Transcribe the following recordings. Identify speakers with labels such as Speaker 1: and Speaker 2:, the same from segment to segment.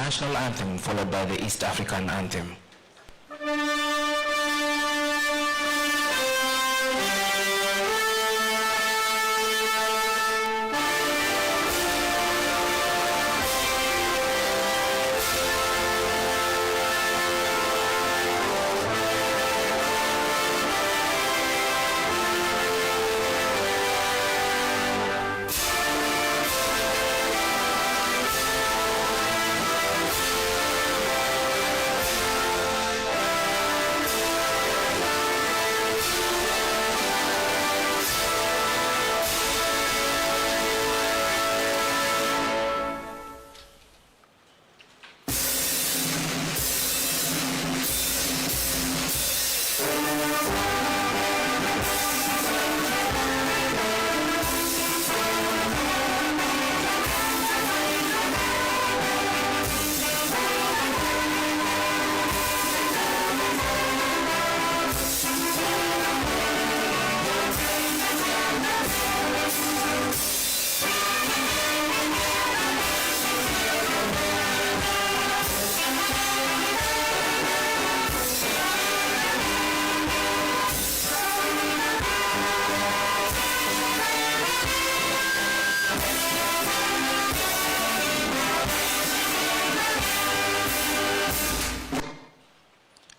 Speaker 1: national anthem followed by the East African anthem.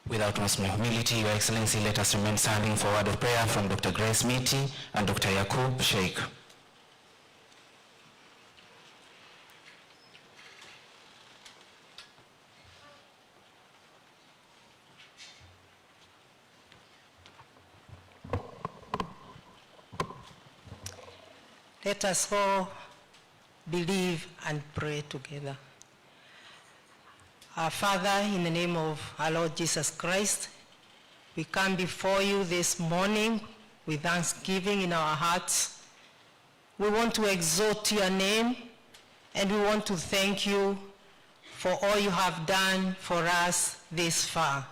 Speaker 1: With utmost humility, Your Excellency, let us remain standing for a word of prayer from Dr. Grace Miti and Dr. Yakub Sheikh.
Speaker 2: Let us all believe and pray together. Our Father, in the name of our Lord Jesus Christ, we come before you this morning with thanksgiving in our hearts. We want to exalt your name, and we want to thank you for all you have done for us this far.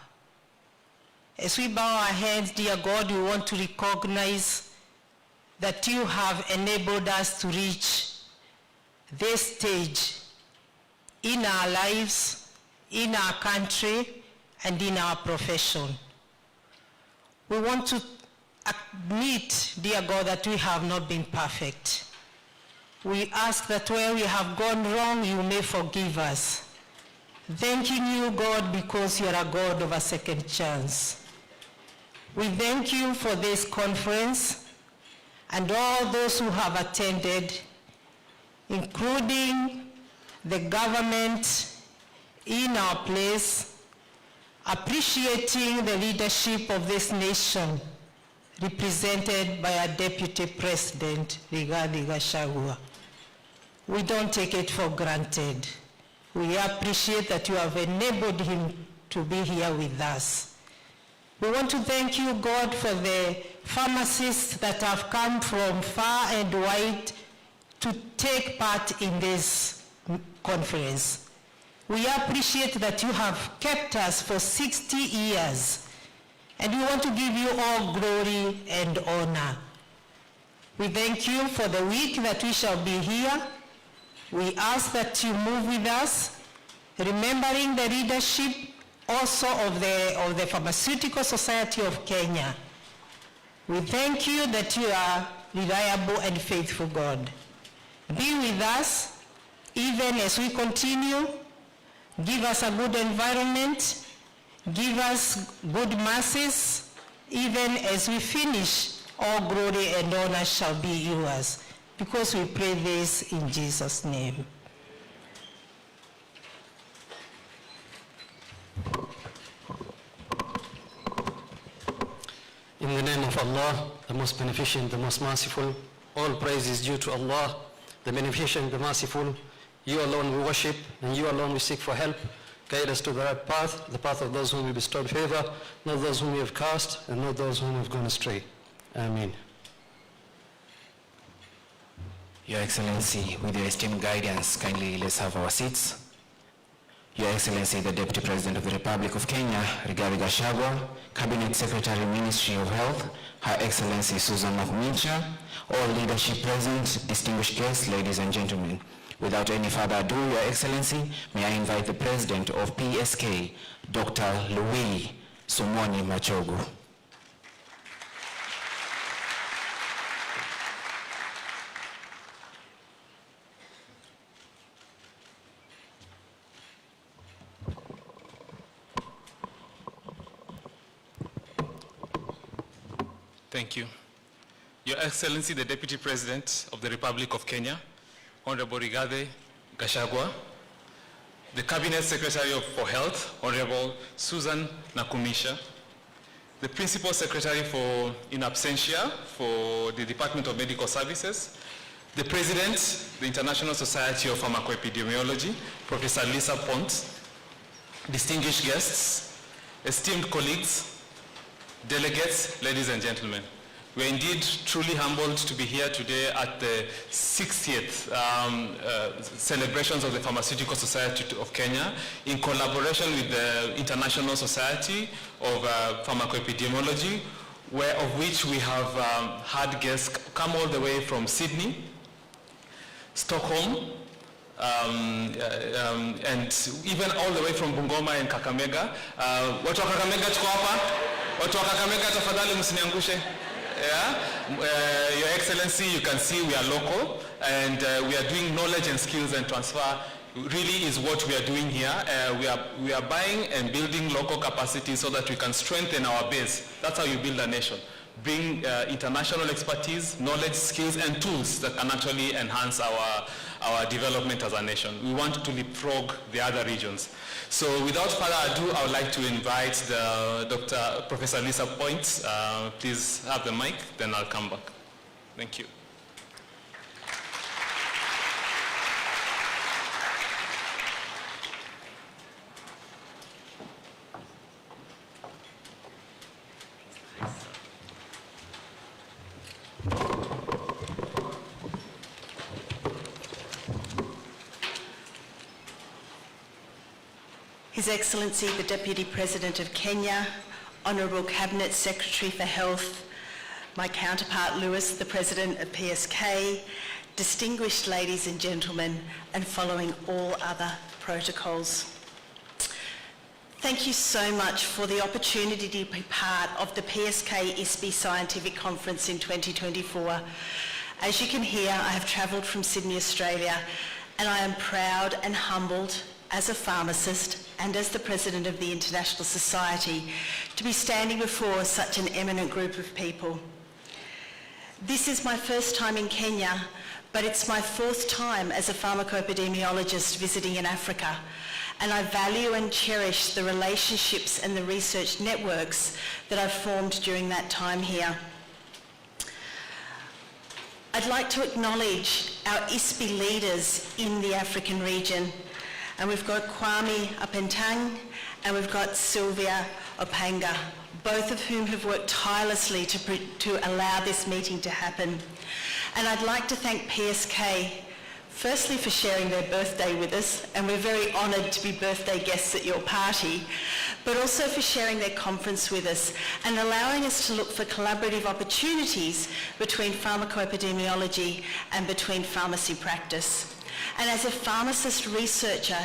Speaker 2: As we bow our heads, dear God, we want to recognize that you have enabled us to reach this stage in our lives, in our country, and in our profession. We want to admit, dear God, that we have not been perfect. We ask that where we have gone wrong, you may forgive us. Thanking you, God, because you are a God of a second chance. We thank you for this conference and all those who have attended, including the government in our place, appreciating the leadership of this nation, represented by our Deputy President, Rigathi Gachagua. We don't take it for granted. We appreciate that you have enabled him to be here with us. We want to thank you, God, for the pharmacists that have come from far and wide to take part in this conference. We appreciate that you have kept us for 60 years, and we want to give you all glory and honor. We thank you for the week that we shall be here. We ask that you move with us, remembering the leadership also of the Pharmaceutical Society of Kenya. We thank you that you are reliable and faithful, God. Be with us even as we continue. Give us a good environment. Give us good masses. Even as we finish, all glory and honor shall be yours. Because we pray this in Jesus' name.
Speaker 3: In the name of Allah, the most beneficent, the most merciful, all praise is due to Allah, the beneficent, the merciful. You alone we worship, and you alone we seek for help. Guide us to the right path, the path of those whom we bestowed favor, not those whom we have cast, and not those whom we have gone astray. Amen.
Speaker 1: Your Excellency, with your esteemed guidance, kindly let's have our seats. Your Excellency, the Deputy President of the Republic of Kenya, Rigathi Gachagua, Cabinet Secretary, Ministry of Health, Her Excellency Susan Nakhumicha, all leadership present, distinguished guests, ladies and gentlemen. Without any further ado, Your Excellency, may I invite the President of PSK, Dr. Louis Sumoni Machogu.
Speaker 4: Thank you. Your Excellency, the Deputy President of the Republic of Kenya, Honorable Rigathi Gachagua, the Cabinet Secretary for Health, Honorable Susan Nakumisha, the Principal Secretary in absentia for the Department of Medical Services, the President, the International Society of Pharmacoepidemiology, Professor Lisa Pont, distinguished guests, esteemed colleagues, delegates, ladies and gentlemen. We are indeed truly humbled to be here today at the 60th celebrations of the Pharmaceutical Society of Kenya in collaboration with the International Society of Pharmacoepidemiology, of which we have had guests come all the way from Sydney, Stockholm, and even all the way from Bungoma and Kakamega. Watu wa Kakamega tuko hapa? Watu wa Kakamega tafadhali msiniangushe. Your Excellency, you can see we are local and we are doing knowledge and skills and transfer really is what we are doing here. We are buying and building local capacity so that we can strengthen our base. That's how you build a nation. Bring international expertise, knowledge, skills, and tools that can actually enhance our development as a nation. We want to leapfrog the other regions. So without further ado, I would like to invite Professor Lisa Point. Please have the mic, then I'll come back. Thank you.
Speaker 5: His Excellency, the Deputy President of Kenya, Honourable Cabinet Secretary for Health, my counterpart Lewis, the President of PSK, distinguished ladies and gentlemen, and following all other protocols. Thank you so much for the opportunity to be part of the PSK ISPI Scientific Conference in 2024. As you can hear, I have travelled from Sydney, Australia, and I am proud and humbled as a pharmacist and as the President of the International Society to be standing before such an eminent group of people. This is my first time in Kenya, but it's my fourth time as a pharmacoepidemiologist visiting in Africa, and I value and cherish the relationships and the research networks that I've formed during that time here. I'd like to acknowledge our ISPI leaders in the African region. And we've got Kwame Apentang and we've got Sylvia Opanga, both of whom have worked tirelessly to allow this meeting to happen. And I'd like to thank PSK, firstly for sharing their birthday with us, and we're very honoured to be birthday guests at your party, but also for sharing their conference with us and allowing us to look for collaborative opportunities between pharmacoepidemiology and between pharmacy practice. And as a pharmacist researcher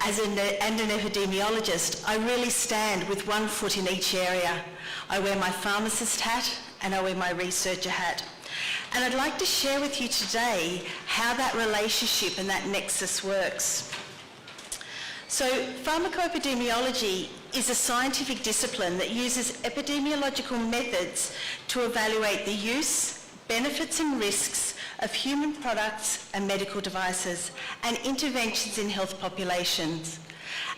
Speaker 5: and an epidemiologist, I really stand with one foot in each area. I wear my pharmacist hat and I wear my researcher hat. And I'd like to share with you today how that relationship and that nexus works. So pharmacoepidemiology is a scientific discipline that uses epidemiological methods to evaluate the use, benefits and risks of human products and medical devices and interventions in health populations.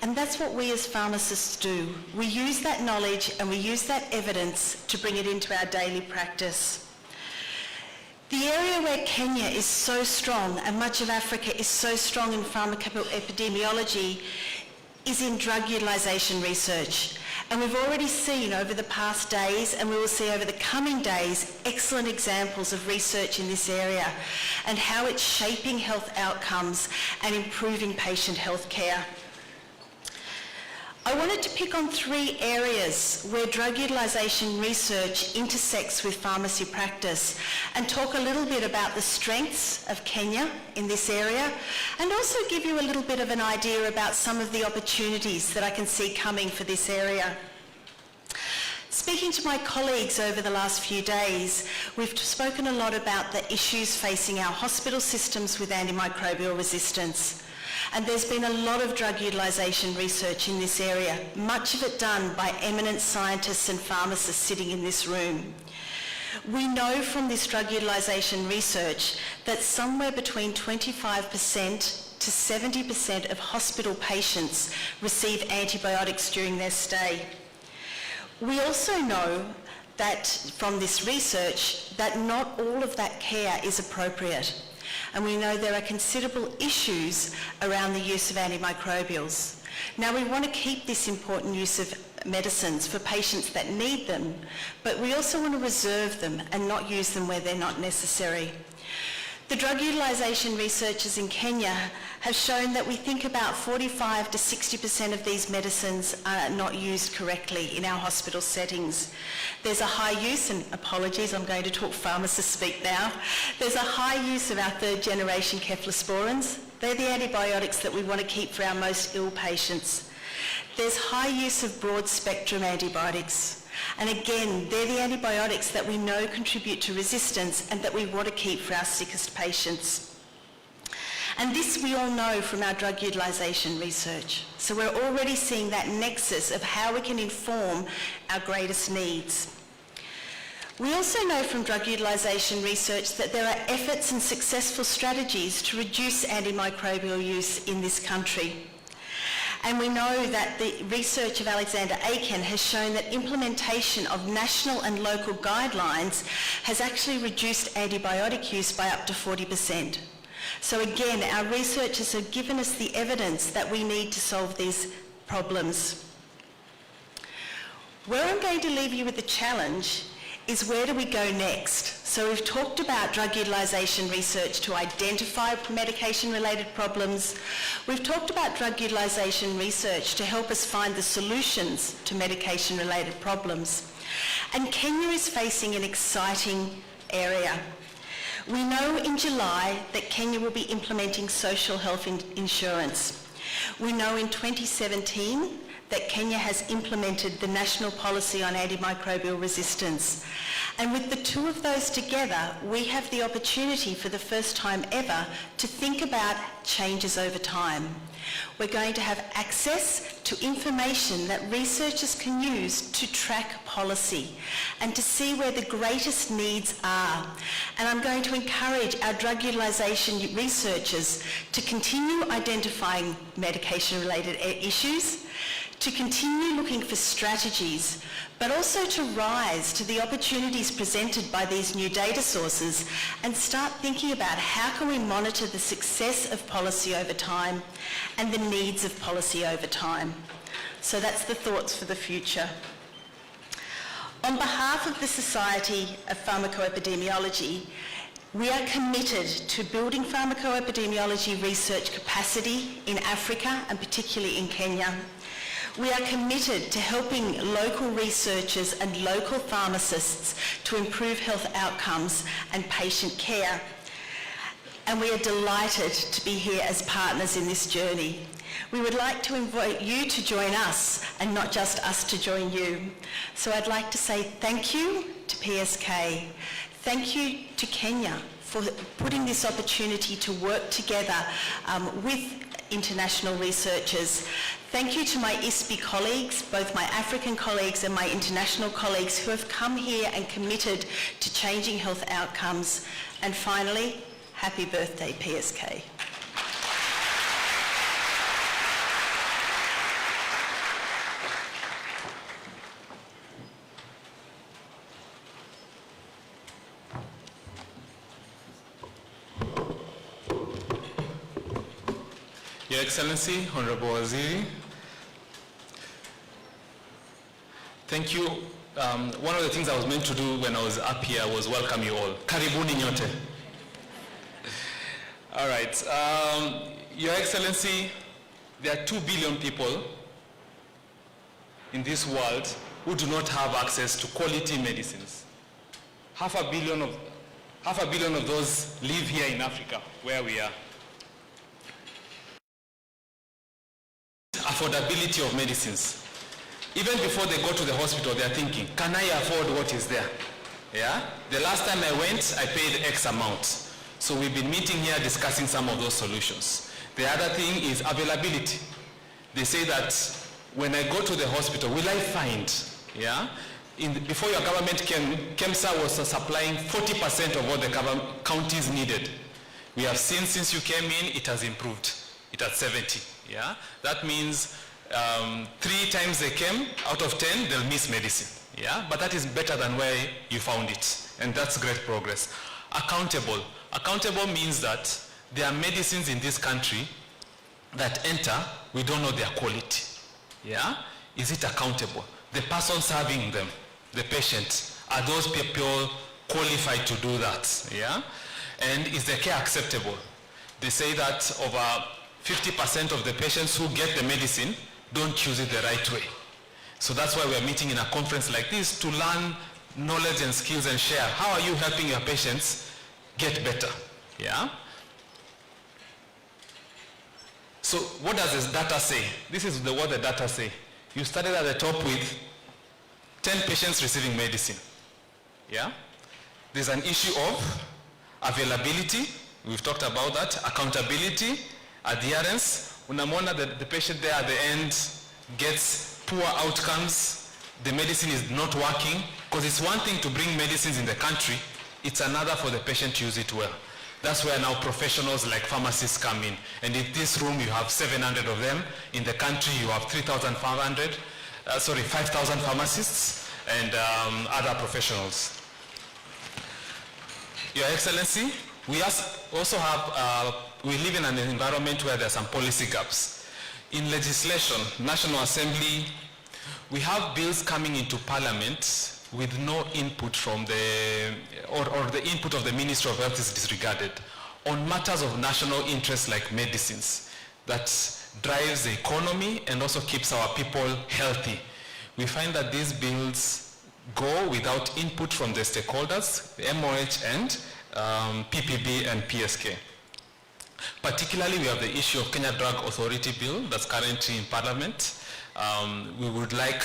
Speaker 5: And that's what we as pharmacists do. We use that knowledge and we use that evidence to bring it into our daily practice. The area where Kenya is so strong and much of Africa is so strong in pharmacoepidemiology is in drug utilisation research. And we've already seen over the past days, and we will see over the coming days, excellent examples of research in this area and how it's shaping health outcomes and improving patient health care. I wanted to pick on 3 areas where drug utilisation research intersects with pharmacy practice and talk a little bit about the strengths of Kenya in this area and also give you a little bit of an idea about some of the opportunities that I can see coming for this area. Speaking to my colleagues over the last few days, we've spoken a lot about the issues facing our hospital systems with antimicrobial resistance. And there's been a lot of drug utilisation research in this area, much of it done by eminent scientists and pharmacists sitting in this room. We know from this drug utilisation research that somewhere between 25% to 70% of hospital patients receive antibiotics during their stay. We also know that from this research that not all of that care is appropriate. And we know there are considerable issues around the use of antimicrobials. Now, we want to keep this important use of medicines for patients that need them, but we also want to reserve them and not use them where they're not necessary. The drug utilisation researchers in Kenya have shown that we think about 45 to 60% of these medicines are not used correctly in our hospital settings. There's a high use, and apologies, I'm going to talk pharmacist speak now. There's a high use of our 3rd generation cephalosporins. They're the antibiotics that we want to keep for our most ill patients. There's high use of broad spectrum antibiotics. And again, they're the antibiotics that we know contribute to resistance and that we want to keep for our sickest patients. And this we all know from our drug utilisation research. So we're already seeing that nexus of how we can inform our greatest needs. We also know from drug utilisation research that there are efforts and successful strategies to reduce antimicrobial use in this country. And we know that the research of Alexander Aiken has shown that implementation of national and local guidelines has actually reduced antibiotic use by up to 40%. So again, our researchers have given us the evidence that we need to solve these problems. Where I'm going to leave you with the challenge is, where do we go next? So we've talked about drug utilisation research to identify medication-related problems. We've talked about drug utilisation research to help us find the solutions to medication-related problems. And Kenya is facing an exciting area. We know in July that Kenya will be implementing social health insurance. We know in 2017 that Kenya has implemented the National Policy on Antimicrobial Resistance. And with the 2 of those together, we have the opportunity for the first time ever to think about changes over time. We're going to have access to information that researchers can use to track policy and to see where the greatest needs are. And I'm going to encourage our drug utilisation researchers to continue identifying medication-related issues, to continue looking for strategies, but also to rise to the opportunities presented by these new data sources and start thinking about how can we monitor the success of policy over time and the needs of policy over time. So that's the thoughts for the future. On behalf of the Society of Pharmacoepidemiology, we are committed to building pharmacoepidemiology research capacity in Africa and particularly in Kenya. We are committed to helping local researchers and local pharmacists to improve health outcomes and patient care. And we are delighted to be here as partners in this journey. We would like to invite you to join us and not just us to join you. So I'd like to say thank you to PSK. Thank you to Kenya for putting this opportunity to work together with international researchers. Thank you to my ISPI colleagues, both my African colleagues and my international colleagues who have come here and committed to changing health outcomes. And finally, happy birthday, PSK.
Speaker 4: Your Excellency, Honorable Waziri, thank you. One of the things I was meant to do when I was up here was welcome you all. Karibuni nyote. All right. Your Excellency, there are 2 billion people in this world who do not have access to quality medicines. Half a billion of those live here in Africa, where we are. Affordability of medicines. Even before they go to the hospital, they are thinking, can I afford what is there? Yeah? The last time I went, I paid X amount. So we've been meeting here discussing some of those solutions. The other thing is availability. They say that when I go to the hospital, will I find, yeah? Before your government came, KEMSA was supplying 40% of what the counties needed. We have seen since you came in, it has improved. It has 70, yeah? That means 3 times they came, out of 10, they'll miss medicine, yeah? But that is better than where you found it, and that's great progress. Accountable. Accountable means that there are medicines in this country that enter, we don't know their quality, yeah? Is it accountable? The person serving them, the patient, are those people qualified to do that, yeah? And is the care acceptable? They say that over 50% of the patients who get the medicine don't use it the right way. So that's why we're meeting in a conference like this to learn knowledge and skills and share. How are you helping your patients get better, yeah? So what does this data say? This is what the data say. You started at the top with 10 patients receiving medicine, yeah? There's an issue of availability, we've talked about that, accountability, adherence. Unamona, the patient there at the end gets poor outcomes, the medicine is not working, because it's one thing to bring medicines in the country, it's another for the patient to use it well. That's where now professionals like pharmacists come in. And in this room you have 700 of them. In the country you have 5,000 pharmacists and other professionals. Your Excellency, we also have, we live in an environment where there are some policy gaps. In legislation, National Assembly, we have bills coming into Parliament with no input from the, or the input of the Ministry of Health is disregarded on matters of national interest like medicines that drives the economy and also keeps our people healthy. We find that these bills go without input from the stakeholders, the MOH and PPB and PSK. Particularly, we have the issue of Kenya Drug Authority Bill that's currently in Parliament. We would like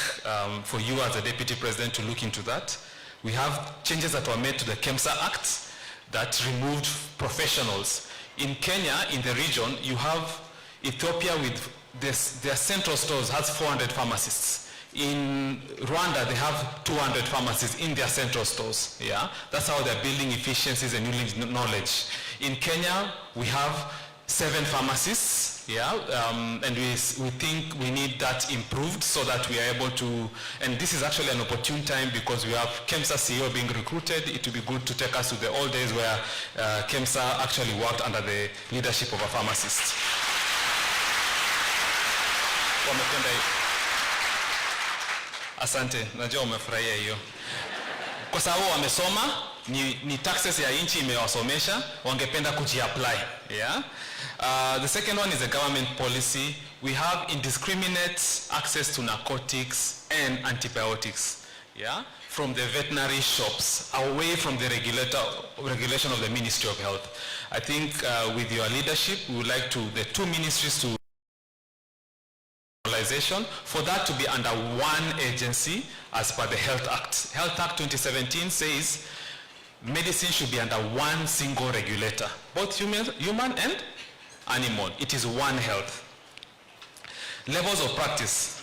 Speaker 4: for you as the Deputy President to look into that. We have changes that were made to the KEMSA Act that removed professionals. In Kenya, in the region, you have Ethiopia with their central stores has 400 pharmacists. In Rwanda, they have 200 pharmacists in their central stores. Yeah? That's how they're building efficiencies and building knowledge. In Kenya, we have 7 pharmacists, yeah, and we think we need that improved so that we are able to, and this is actually an opportune time because we have KEMSA CEO being recruited. It would be good to take us to the old days where KEMSA actually worked under the leadership of a pharmacist. Asante, najua umefurahia hiyo. Kwa sababu wamesoma, ni taxes ya inchi imewasomesha, wangependa kuji-apply, yeah? The second one is the government policy. We have indiscriminate access to narcotics and antibiotics, yeah? From the veterinary shops, away from the regulation of the Ministry of Health. I think with your leadership, we would like the 2 ministries to for that to be under one agency as per the Health Act. Health Act 2017 says medicine should be under one single regulator, both human and animal. It is one health. Levels of practice.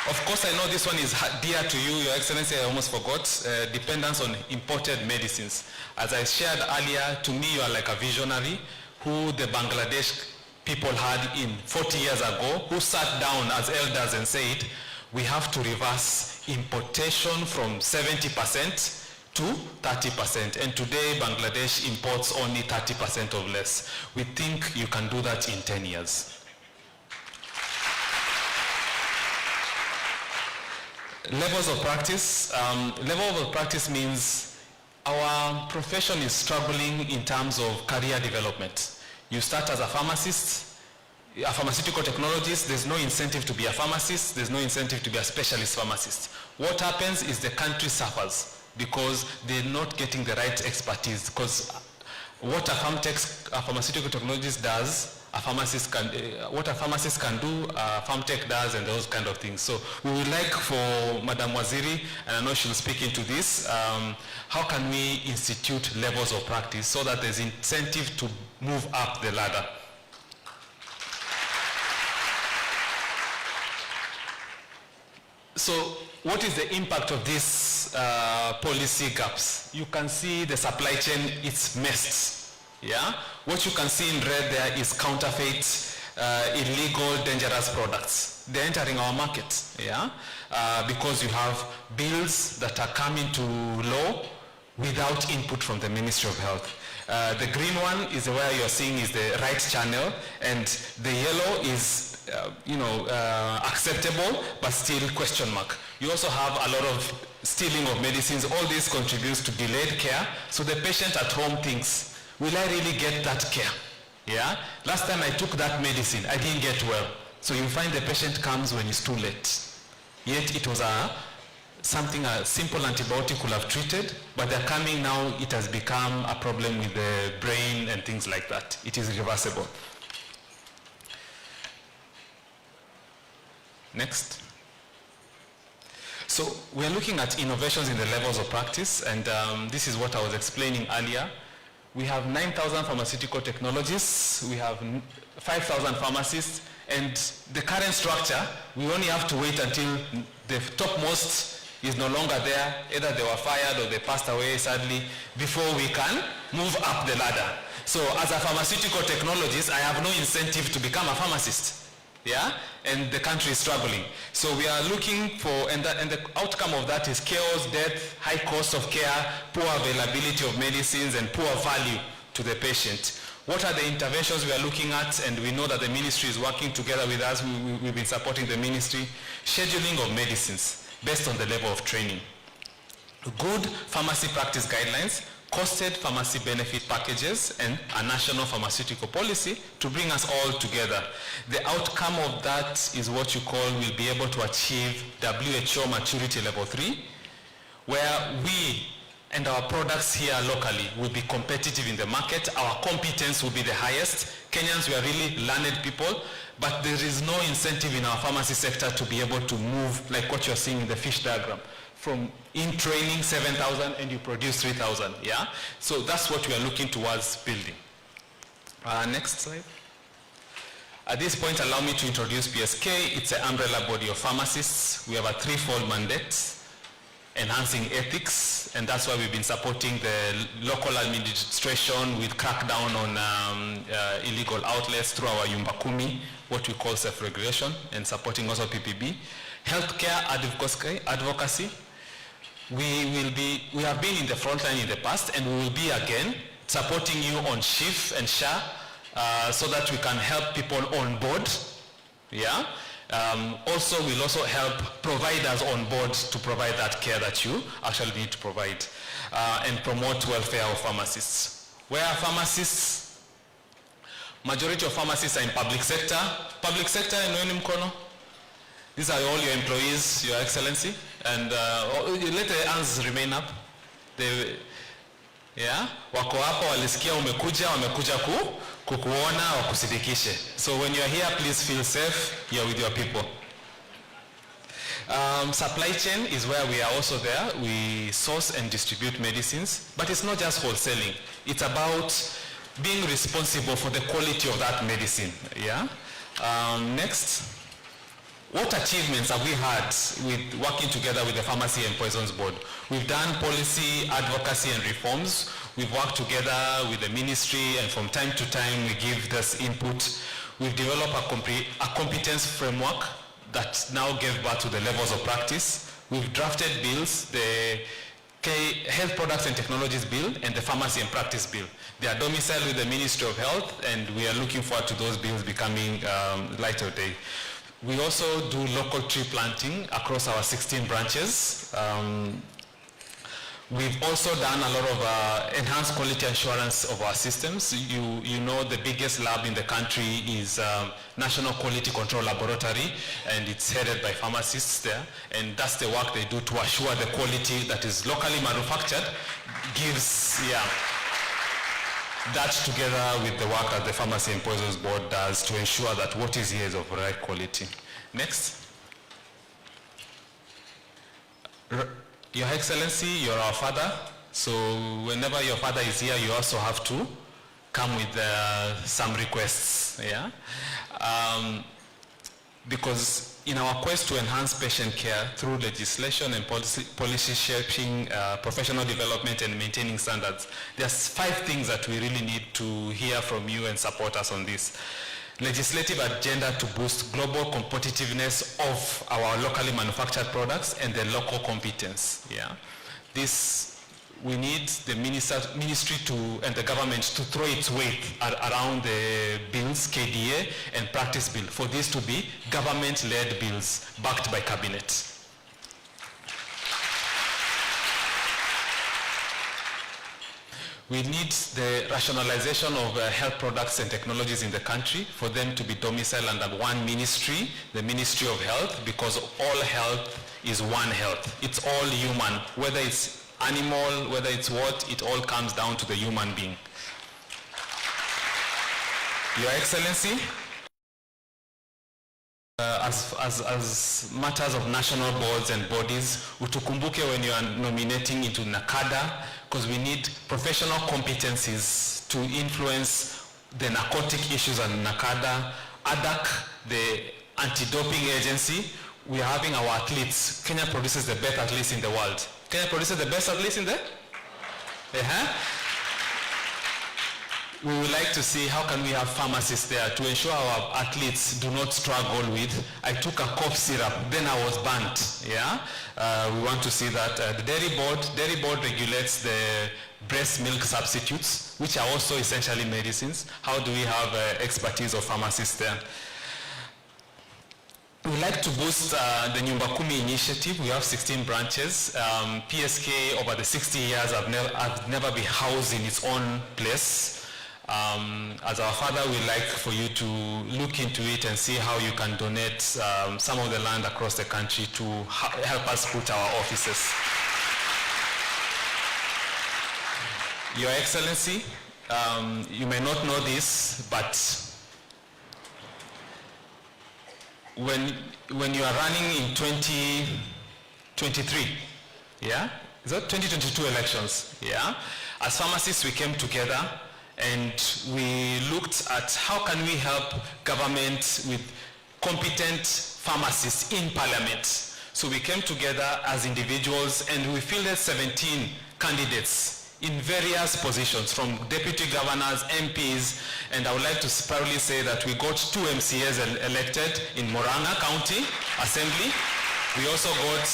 Speaker 4: Of course, I know this one is dear to you, Your Excellency, I almost forgot, dependence on imported medicines. As I shared earlier, to me you are like a visionary who the Bangladesh people had in 40 years ago, who sat down as elders and said, we have to reverse importation from 70% to 30%. And today, Bangladesh imports only 30% of less. We think you can do that in 10 years. Levels of practice. Level of practice means our profession is struggling in terms of career development. You start as a pharmacist, pharmaceutical technologies, there's no incentive to be a pharmacist, there's no incentive to be a specialist pharmacist. What happens is the country suffers because they're not getting the right expertise, because what a pharmaceutical technologies does, a pharmacist can, what a pharmacist can do, a pharmtech does, and those kind of things. So we would like for Madam Waziri, and I know she'll speak into this, how can we institute levels of practice so that there's incentive to move up the ladder? So what is the impact of these policy gaps? You can see the supply chain, it's messed. Yeah? What you can see in red there is counterfeit, illegal, dangerous products. They're entering our market, yeah? Because you have bills that are coming to law without input from the Ministry of Health. The green one is where you're seeing is the right channel, and the yellow is acceptable, but still question mark. You also have a lot of stealing of medicines. All this contributes to delayed care. So the patient at home thinks, will I really get that care? Yeah? Last time I took that medicine, I didn't get well. So you find the patient comes when it's too late. Yet it was something a simple antibiotic could have treated, but they're coming now, it has become a problem with the brain and things like that. It is reversible. Next. So we're looking at innovations in the levels of practice, and this is what I was explaining earlier. We have 9,000 pharmaceutical technologists, we have 5,000 pharmacists, and the current structure, we only have to wait until the topmost is no longer there, either they were fired or they passed away sadly, before we can move up the ladder. So as a pharmaceutical technologist, I have no incentive to become a pharmacist. Yeah, and the country is struggling. So we are looking for, and the outcome of that is chaos, death, high cost of care, poor availability of medicines, and poor value to the patient. What are the interventions we are looking at? And we know that the ministry is working together with us. We've been supporting the ministry. Scheduling of medicines based on the level of training. Good pharmacy practice guidelines, costed pharmacy benefit packages, and a national pharmaceutical policy to bring us all together. The outcome of that is what you call, we'll be able to achieve WHO maturity level 3, where we and our products here locally will be competitive in the market. Our competence will be the highest. Kenyans, we are really learned people, but there is no incentive in our pharmacy sector to be able to move like what you're seeing in the fish diagram. From in training 7,000 and you produce 3,000, yeah? So that's what we are looking towards building. Next slide. At this point, allow me to introduce PSK. It's an umbrella body of pharmacists. We have a threefold mandate: enhancing ethics, and that's why we've been supporting the local administration with crackdown on illegal outlets through our Yumba Kumi, what we call self-regulation, and supporting also PPB. Healthcare advocacy. We have been in the front line in the past, and we will be again, supporting you on SHIF and SHA, so that we can help people on board. Yeah. Also, we'll also help providers on board to provide that care that you actually need to provide, and promote welfare of pharmacists. Where are pharmacists? Majority of pharmacists are in public sector. Public sector, in mkono. These are all your employees, Your Excellency, and let the hands remain up. Wako hapa, walisikia umekuja, wamekuja kukuona, wakusidikishe. So when you are here, please feel safe. You're with your people. Supply chain is where we are also there. We source and distribute medicines, but it's not just wholesaling. It's about being responsible for the quality of that medicine. Yeah. Next. What achievements have we had with working together with the Pharmacy and Poisons Board? We've done policy, advocacy, and reforms. We've worked together with the ministry, and from time to time we give this input. We've developed a competence framework that now gave birth to the levels of practice. We've drafted bills, the Health Products and Technologies Bill and the Pharmacy and Practice Bill. They are domiciled with the Ministry of Health, and we are looking forward to those bills becoming light of day. We also do local tree planting across our 16 branches. We've also done a lot of enhanced quality assurance of our systems. You know the biggest lab in the country is National Quality Control Laboratory, and it's headed by pharmacists there, and that's the work they do to assure the quality that is locally manufactured gives, that together with the work that the Pharmacy and Poisons Board does to ensure that what is here is of right quality. Next. Your Excellency, you're our father, so whenever your father is here, you also have to come with some requests, because in our quest to enhance patient care through legislation and policy shaping, professional development and maintaining standards, there's 5 things that we really need to hear from you and support us on this. Legislative agenda to boost global competitiveness of our locally manufactured products and the local competence. This, we need the ministry and the government to throw its weight around the bills, KDA and practice bill, for this to be government-led bills backed by cabinet. We need the rationalization of health products and technologies in the country, for them to be domiciled under one ministry, the Ministry of Health, because all health is one health. It's all human, whether it's animal, whether it's what, it all comes down to the human being. Your Excellency, as matters of national boards and bodies, utukumbuke when you are nominating into NACADA, because we need professional competencies to influence the narcotic issues at NACADA. ADAC, the anti-doping agency, we are having our athletes. Kenya produces the best athletes in the world. Kenya produces the best athletes in the? We would like to see how can we have pharmacists there to ensure our athletes do not struggle with, I took a cough syrup, then I was burnt, we want to see that. The dairy board regulates the breast milk substitutes, which are also essentially medicines. How do we have expertise of pharmacists there? We would like to boost the Nyumba Kumi initiative. We have 16 branches. PSK over the 60 years have never been housed in its own place. As our father, we'd like for you to look into it and see how you can donate some of the land across the country to help us put our offices. Your Excellency, you may not know this, but when you are running in 2023, is that 2022 elections, as pharmacists we came together and we looked at how can we help government with competent pharmacists in parliament. So we came together as individuals and we fielded 17 candidates in various positions, from deputy governors, MPs, and I would like to proudly say that we got 2 MCAs elected in Murang'a County Assembly. We also got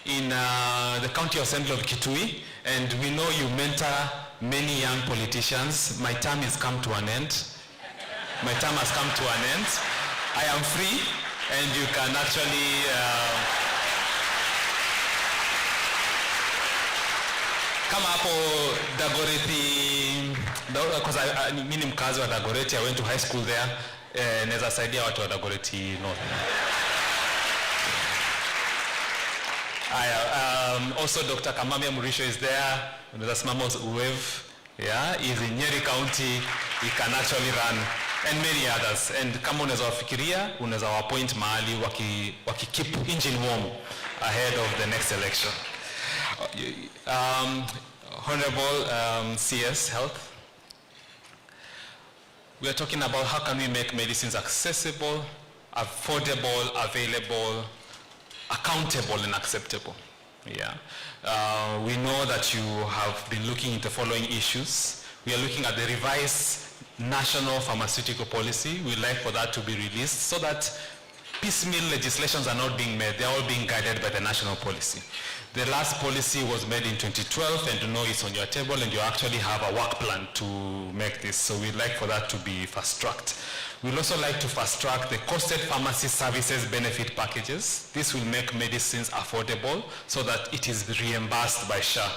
Speaker 4: in the County Assembly of Kitui, and we know you mentor many young politicians. My term has come to an end. My term has come to an end. I am free, and you can actually kama hapo Dagoretti, because mimi ni mkazi wa Dagoretti, I went to high school there. Naweza saidia watu wa Dagoretti North. Also Dr. Kamamia Murisho is there. Unaweza simama uwave. He's in Nyeri County. He can actually run, and many others. And kama unaweza wafikiria, unaweza wapoint mahali waki keep engine warm ahead of the next election. Honorable CS Health, we are talking about how can we make medicines accessible, affordable, available, accountable and acceptable. We know that you have been looking into the following issues. We are looking at the revised national pharmaceutical policy. We'd like for that to be released so that piecemeal legislations are not being made, they're all being guided by the national policy. The last policy was made in 2012, and you know it's on your table, and you actually have a work plan to make this. So we'd like for that to be fast-tracked. We'd also like to fast-track the costed pharmacy services benefit packages. This will make medicines affordable so that it is reimbursed by SHA.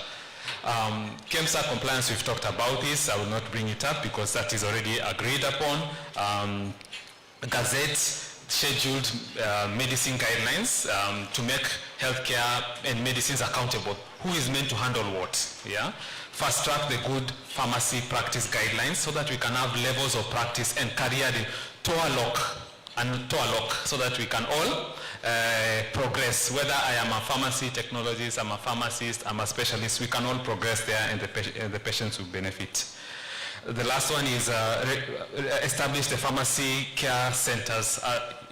Speaker 4: KEMSA compliance, we've talked about this. I will not bring it up because that is already agreed upon. Gazette scheduled medicine guidelines to make healthcare and medicines accountable. Who is meant to handle what? Yeah. Fast track the good pharmacy practice guidelines so that we can have levels of practice and career toe-lock so that we can all progress. Whether I am a pharmacy technologist, I'm a pharmacist, I'm a specialist, we can all progress there, and the patients will benefit. The last one is establish the pharmacy care centers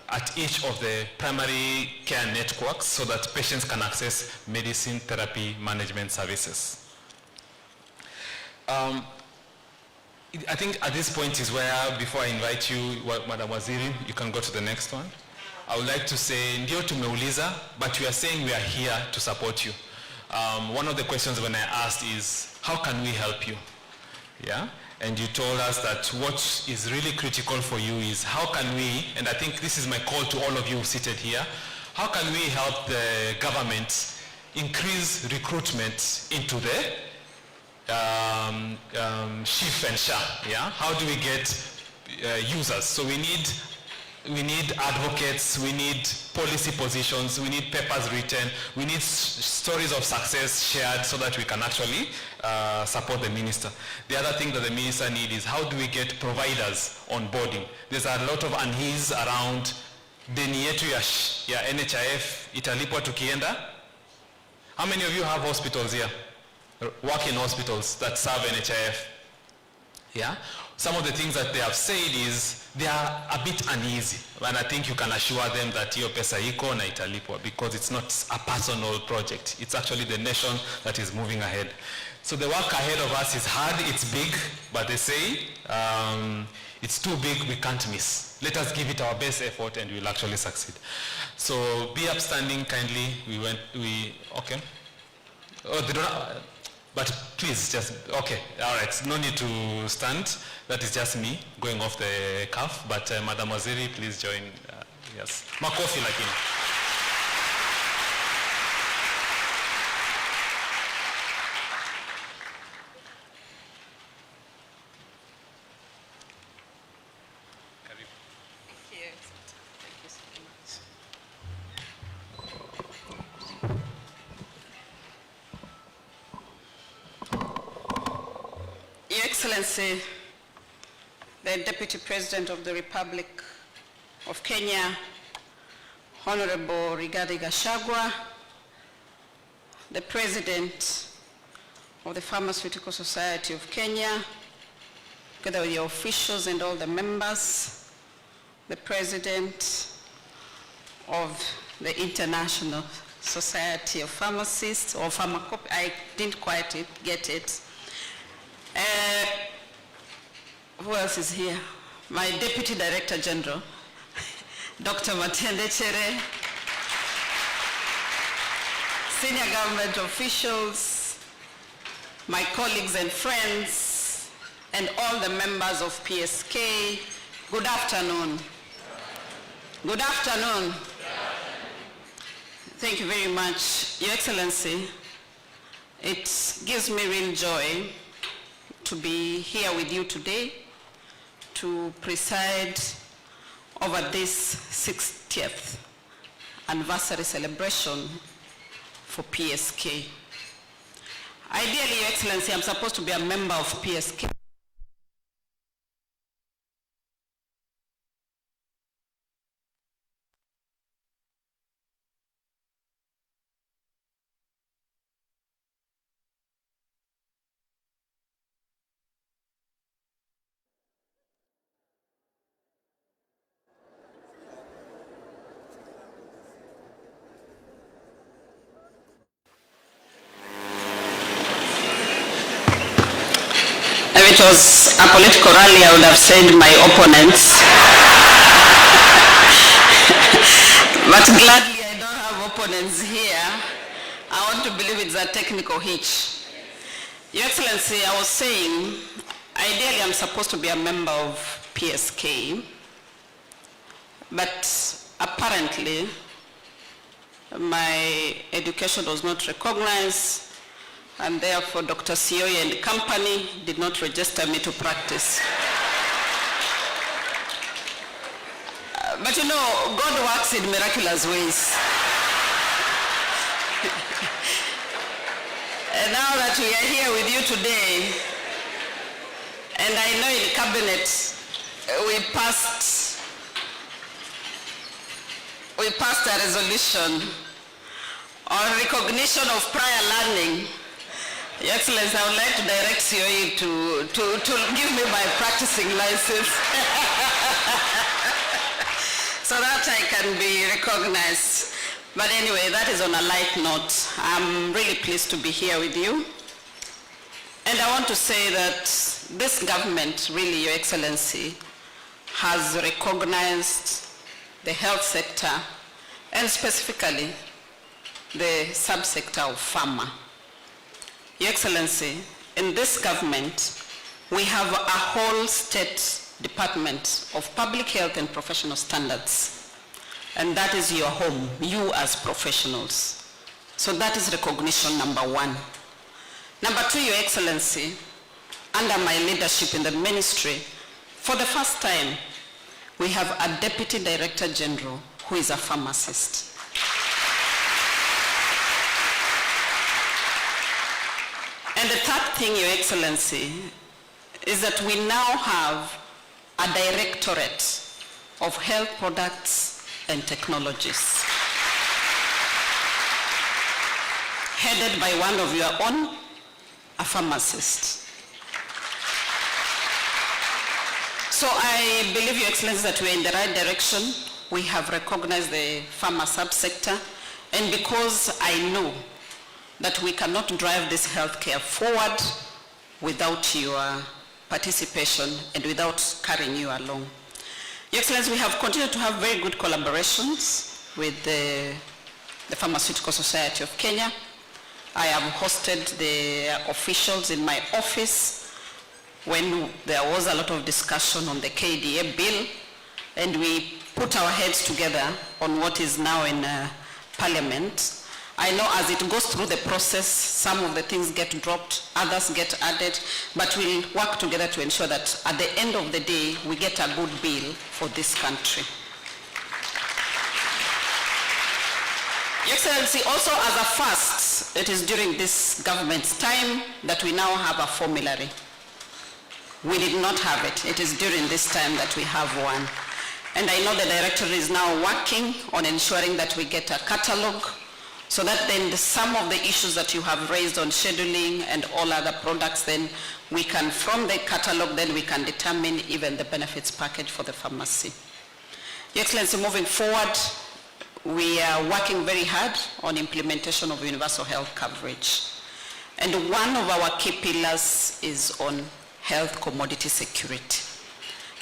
Speaker 4: at each of the primary care networks so that patients can access medicine therapy management services. I think at this point is where, before I invite you, Madam Waziri, you can go to the next one. I would like to say, ndio tumeuliza, but we are saying we are here to support you. One of the questions when I asked is, how can we help you? Yeah? And you told us that what is really critical for you is how can we, and I think this is my call to all of you seated here, how can we help the government increase recruitment into the SHIF and SHA, yeah? How do we get users? So we need advocates, we need policy positions, we need papers written, we need stories of success shared so that we can actually support the minister. The other thing that the minister needs is how do we get providers onboarding? There's a lot of unease around deni yetu ya NHIF italipwa tukienda. How many of you have hospitals here? Work in hospitals that serve NHIF? Yeah? Some of the things that they have said is they are a bit uneasy, and I think you can assure them that hiyo pesa iko na italipwa because it's not a personal project. It's actually the nation that is moving ahead. So the work ahead of us is hard, it's big, but they say it's too big, we can't miss. Let us give it our best effort and we'll actually succeed. So be upstanding kindly. Okay. Oh, they don't. But please, just, okay, all right, no need to stand. That is just me going off the cuff, but Madam Waziri, please join, yes. Makofi lakini.
Speaker 6: Your Excellency, the Deputy President of the Republic of Kenya, Honorable Rigathi Gachagua, the President of the Pharmaceutical Society of Kenya, together with your officials and all the members, the President of the International Society of Pharmacists, or I didn't quite get it. Who else is here? My Deputy Director General, Dr. Matende Chere, senior government officials, my colleagues and friends, and all the members of PSK, good afternoon. Good afternoon. Thank you very much. Your Excellency, it gives me real joy to be here with you today to preside over this 60th anniversary celebration for PSK. Ideally, Your Excellency, I'm supposed to be a member of PSK. If it was a political rally, I would have said my opponents. But gladly, I don't have opponents here. I want to believe it's a technical hitch. Your Excellency, I was saying, ideally I'm supposed to be a member of PSK, but apparently my education was not recognized, and therefore Dr. Sioy and company did not register me to practice. But you know, God works in miraculous ways. And now that we are here with you today, and I know in cabinet we passed a resolution on recognition of prior learning. Your Excellency, I would like to direct COE to give me my practicing license so that I can be recognized. But anyway, that is on a light note. I'm really pleased to be here with you. And I want to say that this government, really, Your Excellency, has recognized the health sector and specifically the subsector of pharma. Your Excellency, in this government, we have a whole state department of public health and professional standards. And that is your home, you as professionals. So that is recognition number one. Number two, Your Excellency, under my leadership in the ministry, for the first time, we have a Deputy Director General who is a pharmacist. And the third thing, Your Excellency, is that we now have a Directorate of Health Products and Technologies, headed by one of your own, a pharmacist. So I believe, Your Excellency, that we are in the right direction. We have recognized the pharma subsector, and because I know that we cannot drive this healthcare forward without your participation and without carrying you along. Your Excellency, we have continued to have very good collaborations with the Pharmaceutical Society of Kenya. I have hosted the officials in my office when there was a lot of discussion on the KDA bill, and we put our heads together on what is now in Parliament. I know as it goes through the process, some of the things get dropped, others get added, but we'll work together to ensure that at the end of the day, we get a good bill for this country. Your Excellency, also as a first, it is during this government's time that we now have a formulary. We did not have it. It is during this time that we have one. And I know the Directorate is now working on ensuring that we get a catalog, so that then some of the issues that you have raised on scheduling and all other products, then we can, from the catalog, then we can determine even the benefits package for the pharmacy. Your Excellency, moving forward, we are working very hard on implementation of universal health coverage. And one of our key pillars is on health commodity security.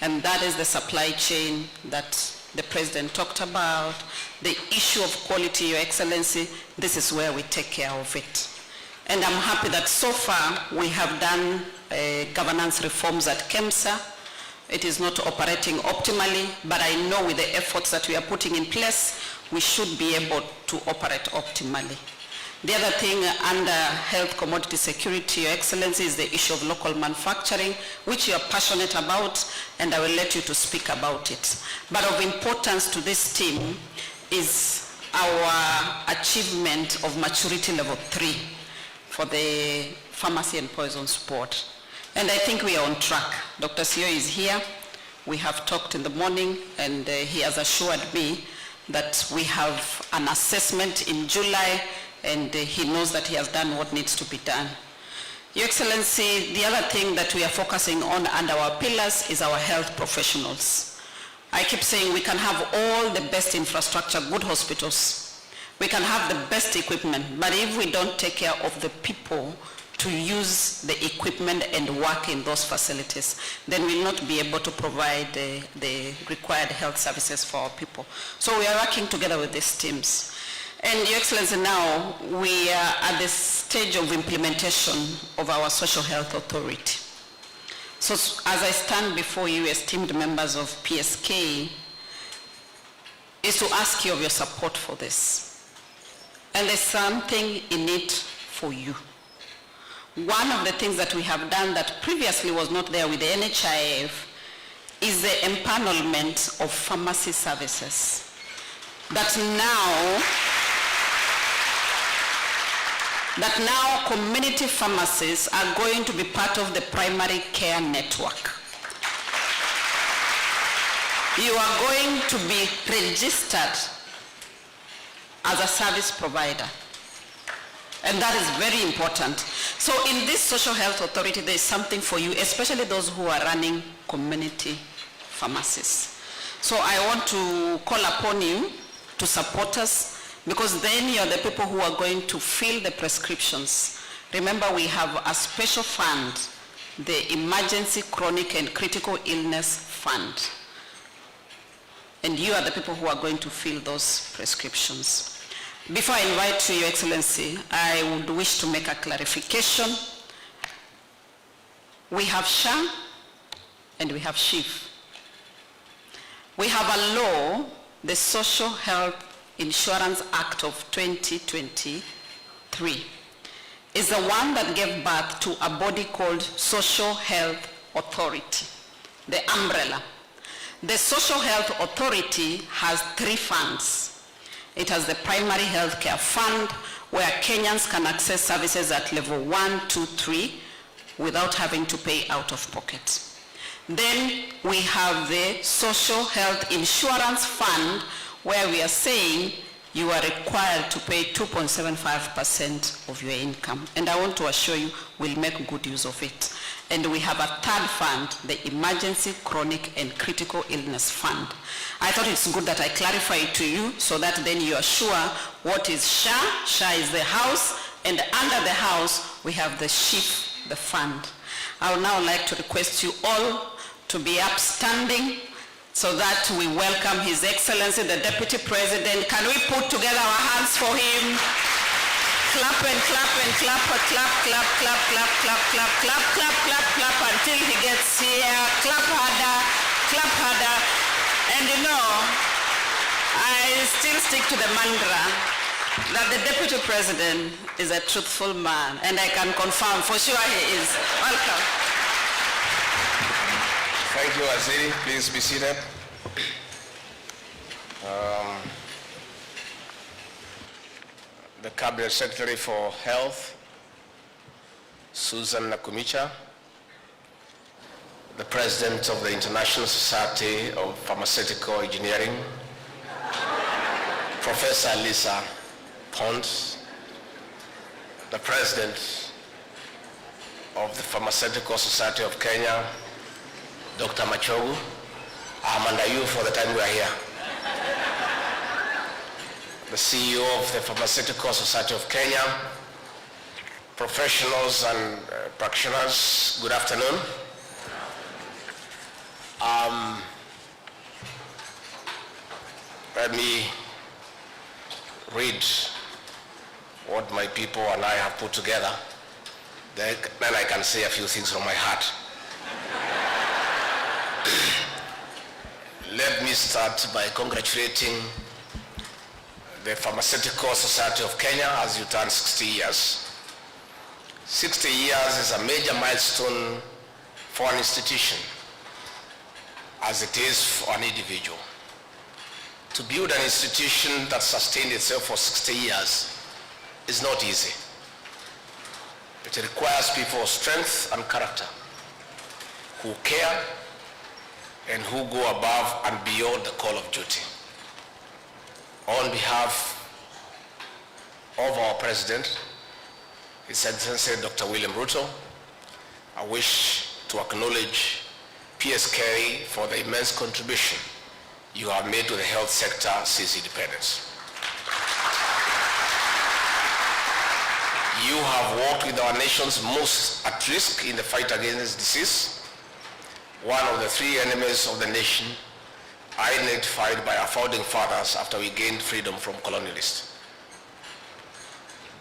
Speaker 6: And that is the supply chain that the President talked about, the issue of quality, Your Excellency. This is where we take care of it. And I'm happy that so far we have done governance reforms at KEMSA. It is not operating optimally, but I know with the efforts that we are putting in place, we should be able to operate optimally. The other thing under health commodity security, Your Excellency, is the issue of local manufacturing, which you are passionate about, and I will let you to speak about it. But of importance to this team is our achievement of maturity level 3 for the Pharmacy and Poisons Board. And I think we are on track. Dr. Sioy is here. We have talked in the morning, and he has assured me that we have an assessment in July, and he knows that he has done what needs to be done. Your Excellency, the other thing that we are focusing on under our pillars is our health professionals. I keep saying we can have all the best infrastructure, good hospitals. We can have the best equipment, but if we don't take care of the people to use the equipment and work in those facilities, then we'll not be able to provide the required health services for our people. So we are working together with these teams. And Your Excellency, now we are at the stage of implementation of our Social Health Authority. So as I stand before you, esteemed members of PSK, is to ask you of your support for this. And there's something in it for you. One of the things that we have done that previously was not there with the NHIF is the empanelment of pharmacy services. That now community pharmacies are going to be part of the primary care network. You are going to be registered as a service provider. And that is very important. So in this Social Health Authority, there is something for you, especially those who are running community pharmacies. So I want to call upon you to support us, because then you're the people who are going to fill the prescriptions. Remember, we have a special fund, the Emergency Chronic and Critical Illness Fund. And you are the people who are going to fill those prescriptions. Before I invite you, Your Excellency, I would wish to make a clarification. We have SHA and we have SHIF. We have a law, the Social Health Insurance Act of 2023. Is the one that gave birth to a body called Social Health Authority, the umbrella. The Social Health Authority has 3 funds. It has the Primary Health Care Fund, where Kenyans can access services at level 1, 2, 3 without having to pay out of pocket. Then we have the Social Health Insurance Fund, where we are saying you are required to pay 2.75% of your income. And I want to assure you, we'll make good use of it. And we have a third fund, the Emergency Chronic and Critical Illness Fund. I thought it's good that I clarify it to you so that then you are sure what is SHA. SHA is the house, and under the house, we have the SHIF, the fund. I would now like to request you all to be upstanding so that we welcome His Excellency, the Deputy President. Can we put together our hands for him? Clap and clap and clap, clap, clap, clap, clap, clap, clap, clap, clap, clap, clap until he gets here. Clap harder, clap harder. And you know, I still stick to the mantra that the Deputy President is a truthful man, and I can confirm for sure he is. Welcome.
Speaker 7: Thank you, Aziri. Please be seated. The Cabinet Secretary for Health, Susan Nakumicha, the President of the International Society of Pharmaceutical Engineering, Professor Lisa Pons, the President of the Pharmaceutical Society of Kenya, Dr. Machogu. I'm under you for the time we are here. The CEO of the Pharmaceutical Society of Kenya, professionals and practitioners, good afternoon. Let me read what my people and I have put together. Then I can say a few things from my heart. Let me start by congratulating the Pharmaceutical Society of Kenya as you turn 60 years. 60 years is a major milestone for an institution, as it is for an individual. To build an institution that sustained itself for 60 years is not easy. It requires people of strength and character who care and who go above and beyond the call of duty. On behalf of our President, His Excellency Dr. William Ruto, I wish to acknowledge PSK for the immense contribution you have made to the health sector since independence. You have worked with our nation's most at risk in the fight against disease, one of the 3 enemies of the nation identified by our founding fathers after we gained freedom from colonialists.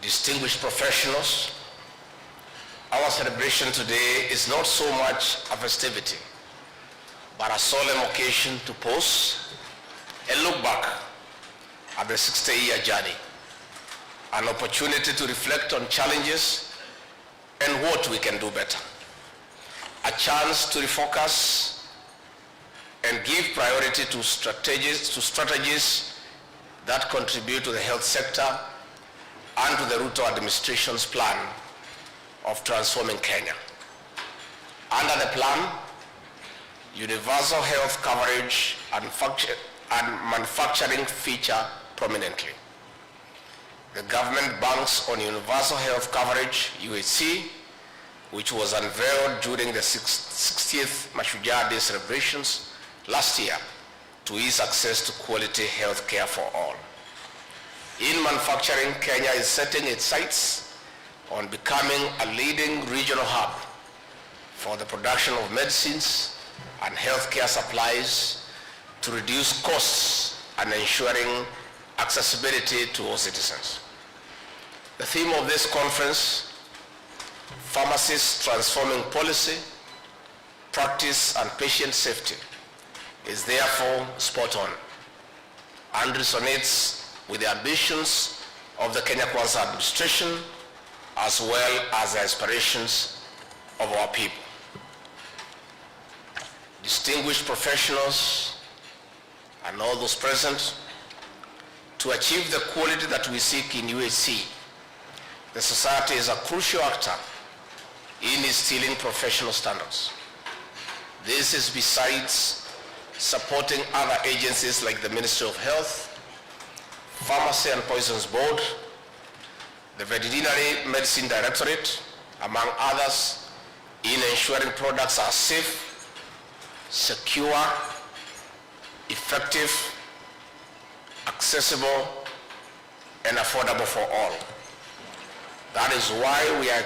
Speaker 7: distinguished professionals, our celebration today is not so much a festivity, but a solemn occasion to pause and look back at the 60-year journey, an opportunity to reflect on challenges and what we can do better, a chance to refocus and give priority to strategies that contribute to the health sector and to the Ruto administration's plan of transforming Kenya. Under the plan, universal health coverage and manufacturing feature prominently. The government banks on universal health coverage, UHC, which was unveiled during the 60th Mashujaa Day celebrations last year to ease access to quality health care for all. In manufacturing, Kenya is setting its sights on becoming a leading regional hub for the production of medicines and healthcare supplies to reduce costs and ensuring accessibility to all citizens. The theme of this conference, Pharmacists Transforming Policy, Practice and Patient Safety, is therefore spot on and resonates with the ambitions of the Kenya Kwanza administration as well as the aspirations of our people. Distinguished professionals and all those present, to achieve the quality that we seek in UHC, the society is a crucial actor in instilling professional standards. This is besides supporting other agencies like the Ministry of Health, Pharmacy and Poisons Board, the Veterinary Medicine Directorate, among others, in ensuring products are safe, secure, effective, accessible, and affordable for all. That is why we are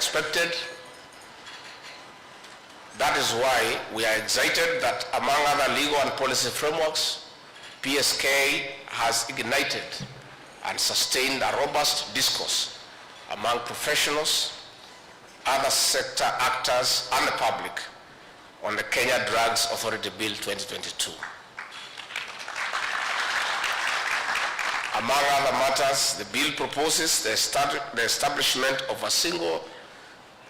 Speaker 7: excited that among other legal and policy frameworks, PSK has ignited and sustained a robust discourse among professionals, other sector actors, and the public on the Kenya Drugs Authority Bill 2022. Among other matters, the bill proposes the establishment of a single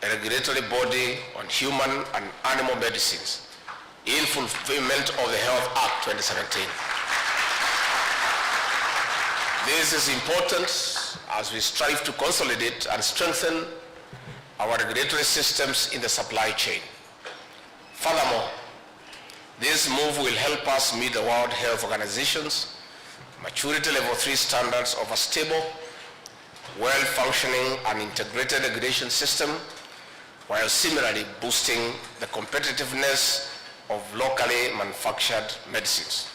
Speaker 7: regulatory body on human and animal medicines in fulfillment of the Health Act 2017. This is important as we strive to consolidate and strengthen our regulatory systems in the supply chain. Furthermore, this move will help us meet the World Health Organization's maturity level 3 standards of a stable, well-functioning and integrated regulation system, while similarly boosting the competitiveness of locally manufactured medicines.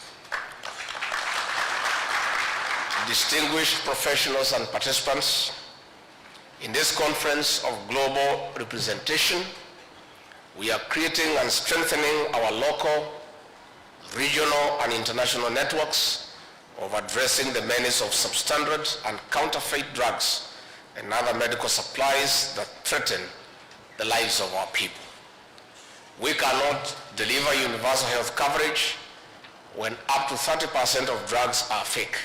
Speaker 7: Distinguished professionals and participants, in this conference of global representation, we are creating and strengthening our local, regional, and international networks of addressing the menace of substandard and counterfeit drugs and other medical supplies that threaten the lives of our people. We cannot deliver universal health coverage when up to 30% of drugs are fake.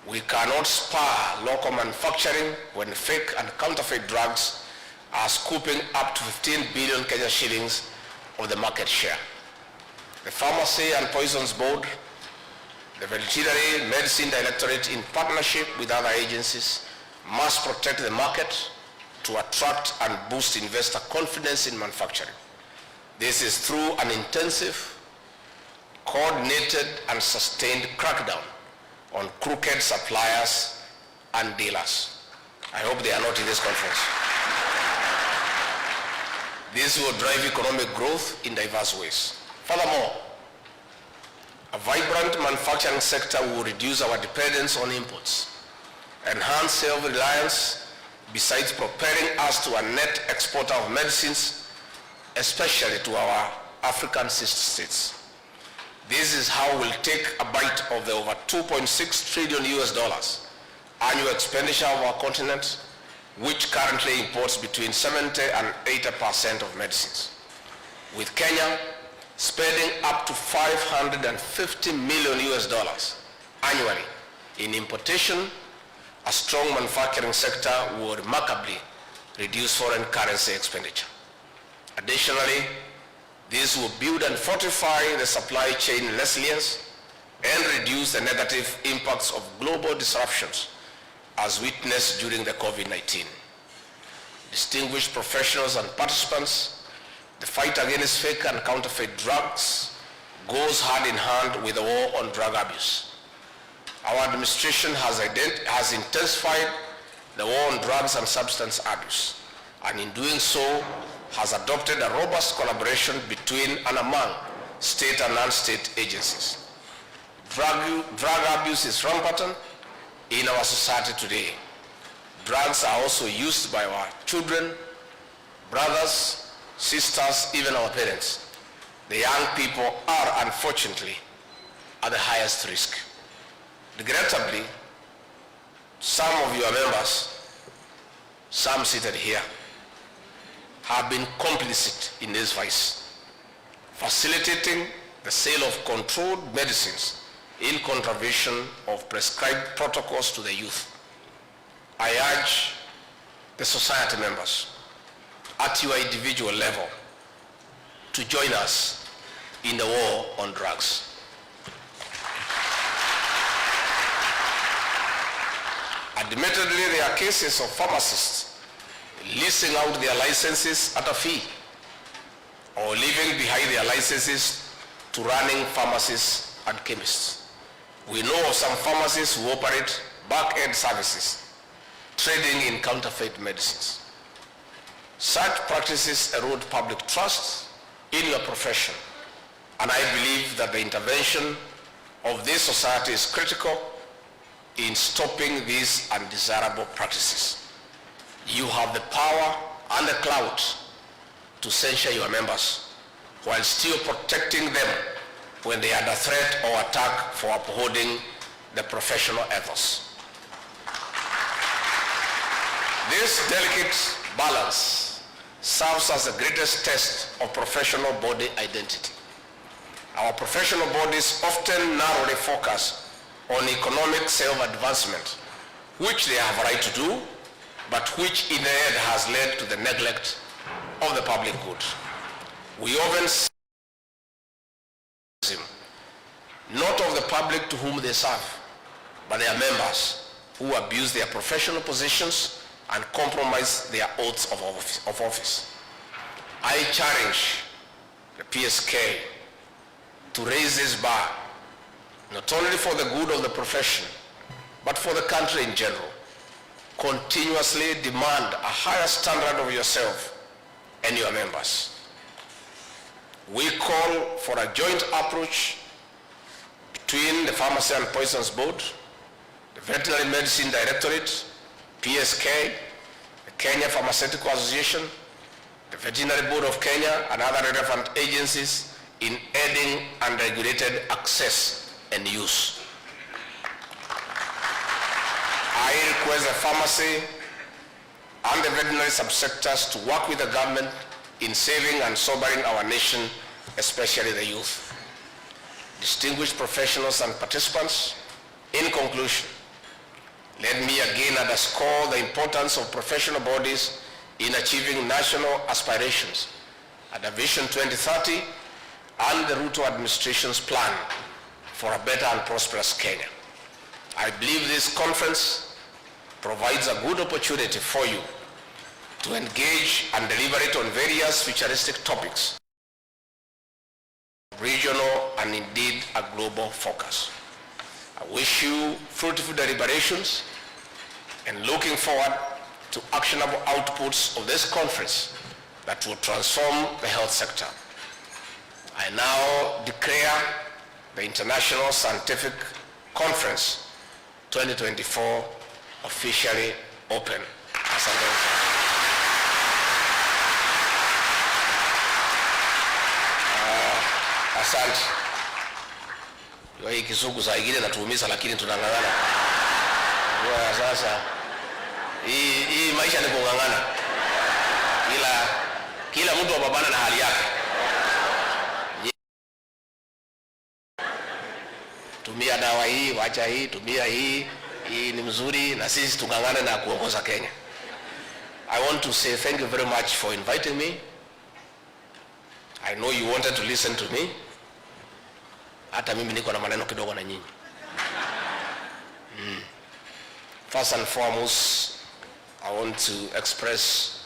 Speaker 7: We cannot spur local manufacturing when fake and counterfeit drugs are scooping up to 15 billion Kenya shillings of the market share. The Pharmacy and Poisons Board, the Veterinary Medicine Directorate, in partnership with other agencies, must protect the market to attract and boost investor confidence in manufacturing. This is through an intensive, coordinated, and sustained crackdown on crooked suppliers and dealers. I hope they are not in this conference. This will drive economic growth in diverse ways. Furthermore, a vibrant manufacturing sector will reduce our dependence on imports, enhance self-reliance, besides propelling us to a net exporter of medicines, especially to our African sister states. This is how we'll take a bite of the over $2.6 trillion annual expenditure of our continent which currently imports between 70 and 80% of medicines, with Kenya spending up to $550 million annually in importation. A strong manufacturing sector will remarkably reduce foreign currency expenditure. Additionally, this will build and fortify the supply chain resilience and reduce the negative impacts of global disruptions as witnessed during the COVID-19. Distinguished professionals and participants, the fight against fake and counterfeit drugs goes hand in hand with the war on drug abuse. Our administration has intensified the war on drugs and substance abuse, and in doing so has adopted a robust collaboration between and among state and non-state agencies. Drug abuse is rampant in our society today. Drugs are also used by our children, brothers, sisters, even our parents. The young people are, unfortunately, at the highest risk. Regrettably, some of your members, some seated here, have been complicit in this vice, facilitating the sale of controlled medicines in contravention of prescribed protocols to the youth. I urge the society members at your individual level to join us in the war on drugs. Admittedly, there are cases of pharmacists leasing out their licenses at a fee or leaving behind their licenses to running pharmacies and chemists. We know of some pharmacists who operate back-end services, trading in counterfeit medicines. Such practices erode public trust in your profession, and I believe that the intervention of this society is critical in stopping these undesirable practices. You have the power and the clout to censure your members while still protecting them when they are under threat or attack for upholding the professional ethos. This delicate balance serves as the greatest test of professional body identity. Our professional bodies often narrowly focus on economic self-advancement, which they have a right to do, but which in the end has led to the neglect of the public good. We often see not of the public to whom they serve, but their members who abuse their professional positions and compromise their oaths of office. I challenge the PSK to raise this bar, not only for the good of the profession, but for the country in general. Continuously demand a higher standard of yourself and your members. We call for a joint approach between the Pharmacy and Poisons Board, the Veterinary Medicine Directorate, PSK, the Kenya Pharmaceutical Association, the Veterinary Board of Kenya, and other relevant agencies in aiding unregulated access and use. I request the pharmacy and the veterinary subsectors to work with the government in saving and sobering our nation, especially the youth. Distinguished professionals and participants, in conclusion, let me again underscore the importance of professional bodies in achieving national aspirations and the Vision 2030 and the Ruto administration's plan for a better and prosperous Kenya. I believe this conference provides a good opportunity for you to engage and deliberate on various futuristic topics, regional and indeed a global focus. I wish you fruitful deliberations and looking forward to actionable outputs of this conference that will transform the health sector. I now declare the International Scientific Conference 2024 officially open. Asante. Hii kizungu saa ingine natuumiza lakini tunang'ang'ana. Sasa Hii maisha ni kung'ang'ana. Kila mtu apambana na hali yake. Tumia dawa hii, wacha hii, tumia hii ni mzuri, na sisi tung'ang'ane na kuongoza Kenya. I want to say thank you very much for inviting me. I know you wanted to listen to me. Hata mimi niko na maneno kidogo na nyinyi. First and foremost, I want to express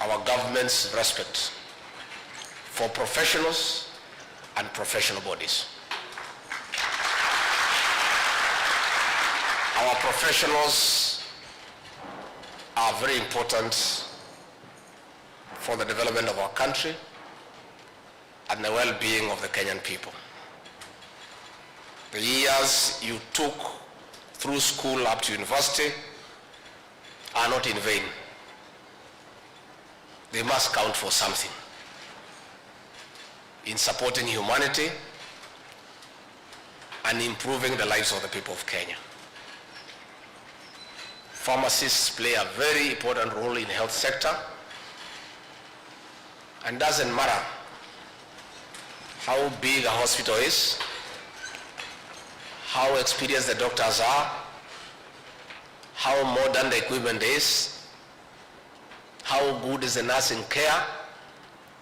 Speaker 7: our government's respect for professionals and professional bodies. Our professionals are very important for the development of our country and the well-being of the Kenyan people. The years you took through school up to university are not in vain. They must count for something in supporting humanity and improving the lives of the people of Kenya. Pharmacists play a very important role in the health sector, and doesn't matter how big a hospital is, how experienced the doctors are, how modern the equipment is, how good is the nursing care,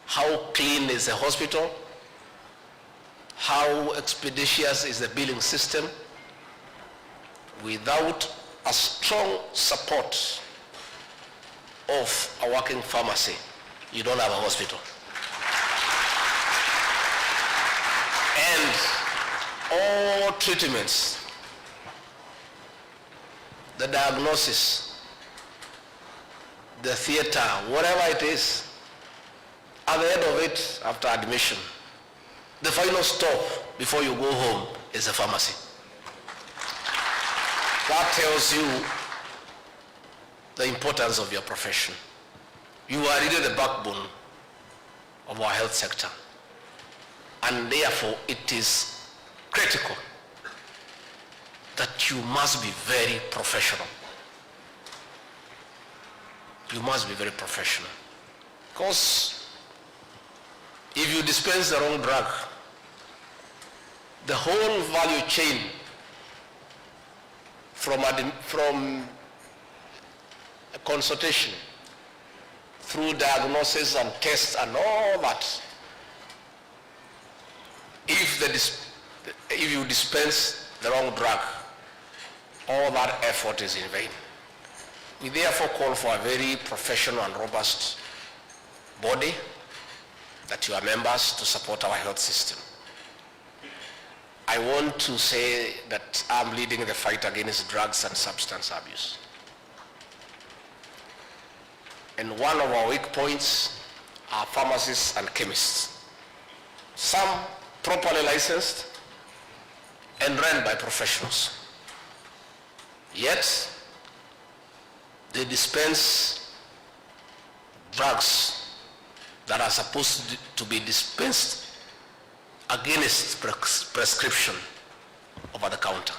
Speaker 7: how clean is the hospital, how expeditious is the billing system. Without a strong support of a working pharmacy, you don't have a hospital. And all treatments, the diagnosis, the theater, whatever it is, at the end of it, after admission, the final stop before you go home is a pharmacy. That tells you the importance of your profession. You are really the backbone of our health sector. And therefore, it is critical that you must be very professional. You must be very professional. Because if you dispense the wrong drug, the whole value chain from a consultation through diagnosis and tests and all that, if you dispense the wrong drug, all that effort is in vain. We therefore call for a very professional and robust body that you are members to support our health system. I want to say that I'm leading the fight against drugs and substance abuse. And one of our weak points are pharmacists and chemists. Some properly licensed and run by professionals. Yet, they dispense drugs that are supposed to be dispensed against prescription over the counter.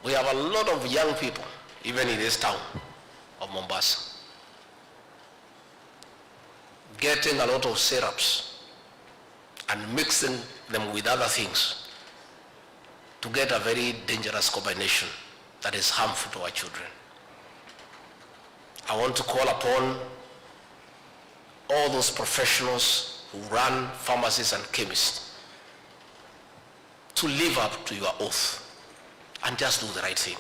Speaker 7: We have a lot of young people, even in this town of Mombasa, getting a lot of syrups and mixing them with other things to get a very dangerous combination that is harmful to our children. I want to call upon all those professionals who run pharmacies and chemists to live up to your oath and just do the right thing.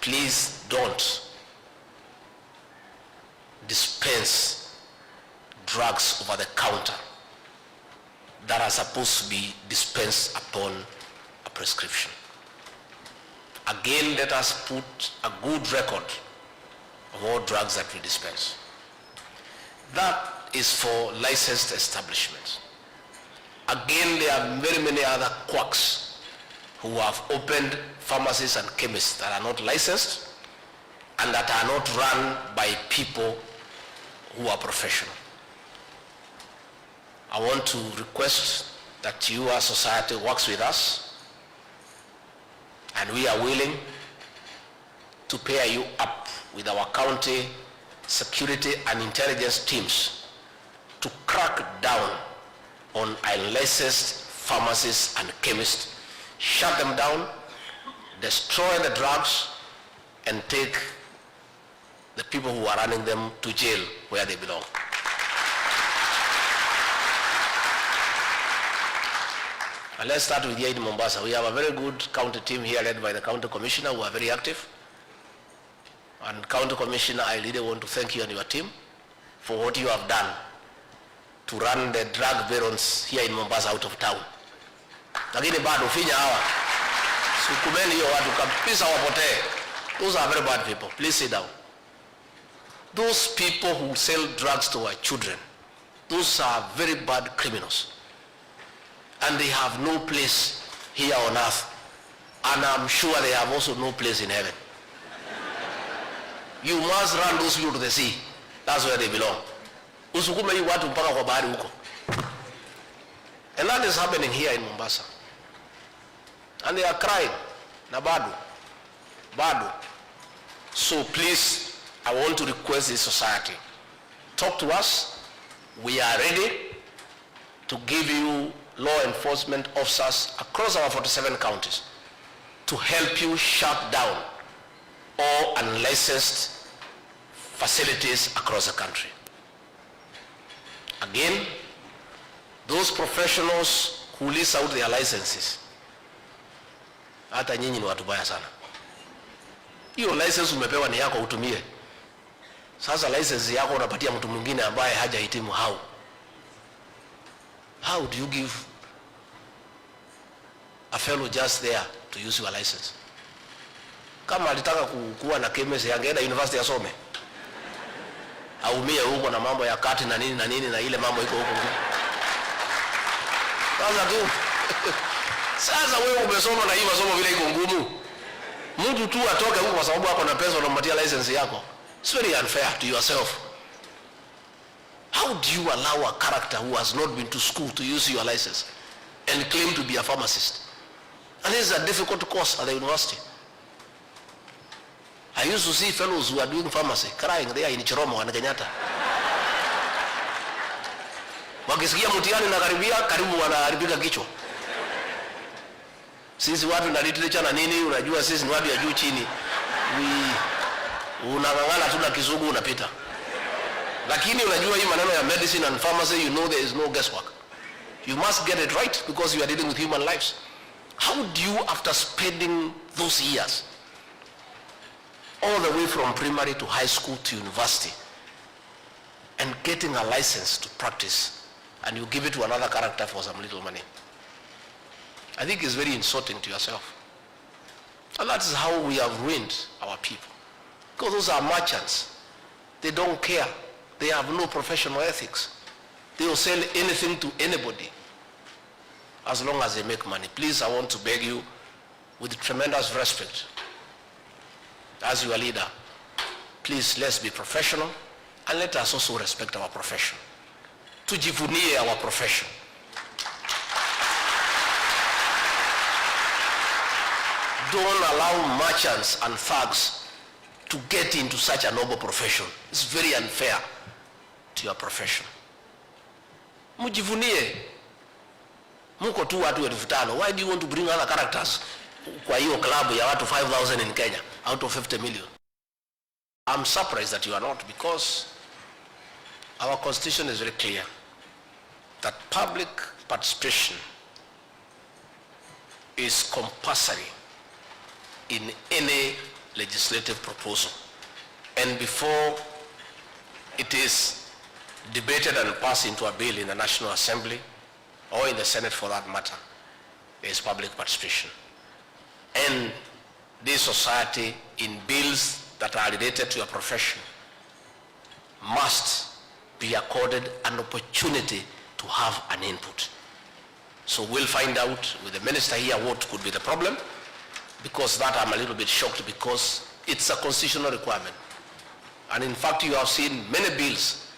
Speaker 7: Please don't dispense drugs over the counter that are supposed to be dispensed upon a prescription. Again, let us put a good record of all drugs that we dispense. That is for licensed establishments. Again, there are very many other quacks who have opened pharmacies and chemists that are not licensed and that are not run by people who are professional. I want to request that you as society works with us, and we are willing to pair you up with our county security and intelligence teams to crack down on unlicensed pharmacists and chemists, shut them down, destroy the drugs, and take the people who are running them to jail where they belong. And let's start with here in Mombasa. We have a very good county team here led by the county commissioner who are very active. And county commissioner, I really want to thank you and your team for what you have done to run the drug barons here in Mombasa out of town. Lakini bado finya hawa. Sukumeni hiyo watu kabisa wapotee. Those are very bad people. Please sit down. Those people who sell drugs to our children, those are very bad criminals. And they have no place here on earth. And I'm sure they have also no place in heaven. You must run those people to the sea. That's where they belong. Usukume hii watu mpaka kwa bahari huko. And that is happening here in Mombasa. And they are crying. Na bado. So please, I want to request this society. Talk to us. We are ready to give you law enforcement officers across our 47 counties to help you shut down all unlicensed facilities across the country. Again, those professionals who lease out their licenses, hata nyinyi ni watu baya sana. Hiyo license umepewa ni yako utumie. Sasa license yako unapatia mtu mwingine ambaye hajahitimu. How do you give a fellow just there to use your license? Kama alitaka kuwa na chemist angeenda university asome. Aumie huko na mambo ya kati na nini na ile mambo iko huko. Sasa tu. Sasa wewe umesoma na hii masomo vile iko ngumu. Mtu tu atoke huko kwa sababu hapo na pesa unampatia license yako. It's very unfair to yourself. How do you allow a character who has not been to school to use your license and claim to be a pharmacist? And this is a difficult course at the university. I used to see fellows who are doing pharmacy crying there in Chiromo and Kenyatta. Wakisikia mtihani na karibu wanaharibika kichwa. Sisi watu na literature na nini, unajua sisi ni watu ya juu chini. Unangangana tu na kizungu unapita. Lakini unajua hii maneno ya medicine and pharmacy, you know there is no guesswork. You must get it right because you are dealing with human lives. How do you, after spending those years, all the way from primary to high school to university, and getting a license to practice, and you give it to another character for some little money? I think it's very insulting to yourself. And that is how we have ruined our people. Because those are merchants. They don't care. They have no professional ethics. They will sell anything to anybody as long as they make money. Please, I want to beg you with tremendous respect as your leader, please let's be professional and let us also respect our profession. Tujivunie our profession. Don't allow merchants and thugs to get into such a noble profession. It's very unfair to your profession. Mujivunie. Muko tu watu 5,000. Why do you want to bring other characters kwa hiyo club ya watu 5,000 in Kenya out of 50 million? I'm surprised that you are not, because our constitution is very clear that public participation is compulsory in any legislative proposal, and before it is debated and passed into a bill in the National Assembly or in the Senate for that matter, is public participation. And this society, in bills that are related to your profession, must be accorded an opportunity to have an input. So we'll find out with the minister here what could be the problem, because that I'm a little bit shocked, because it's a constitutional requirement. And in fact, you have seen many bills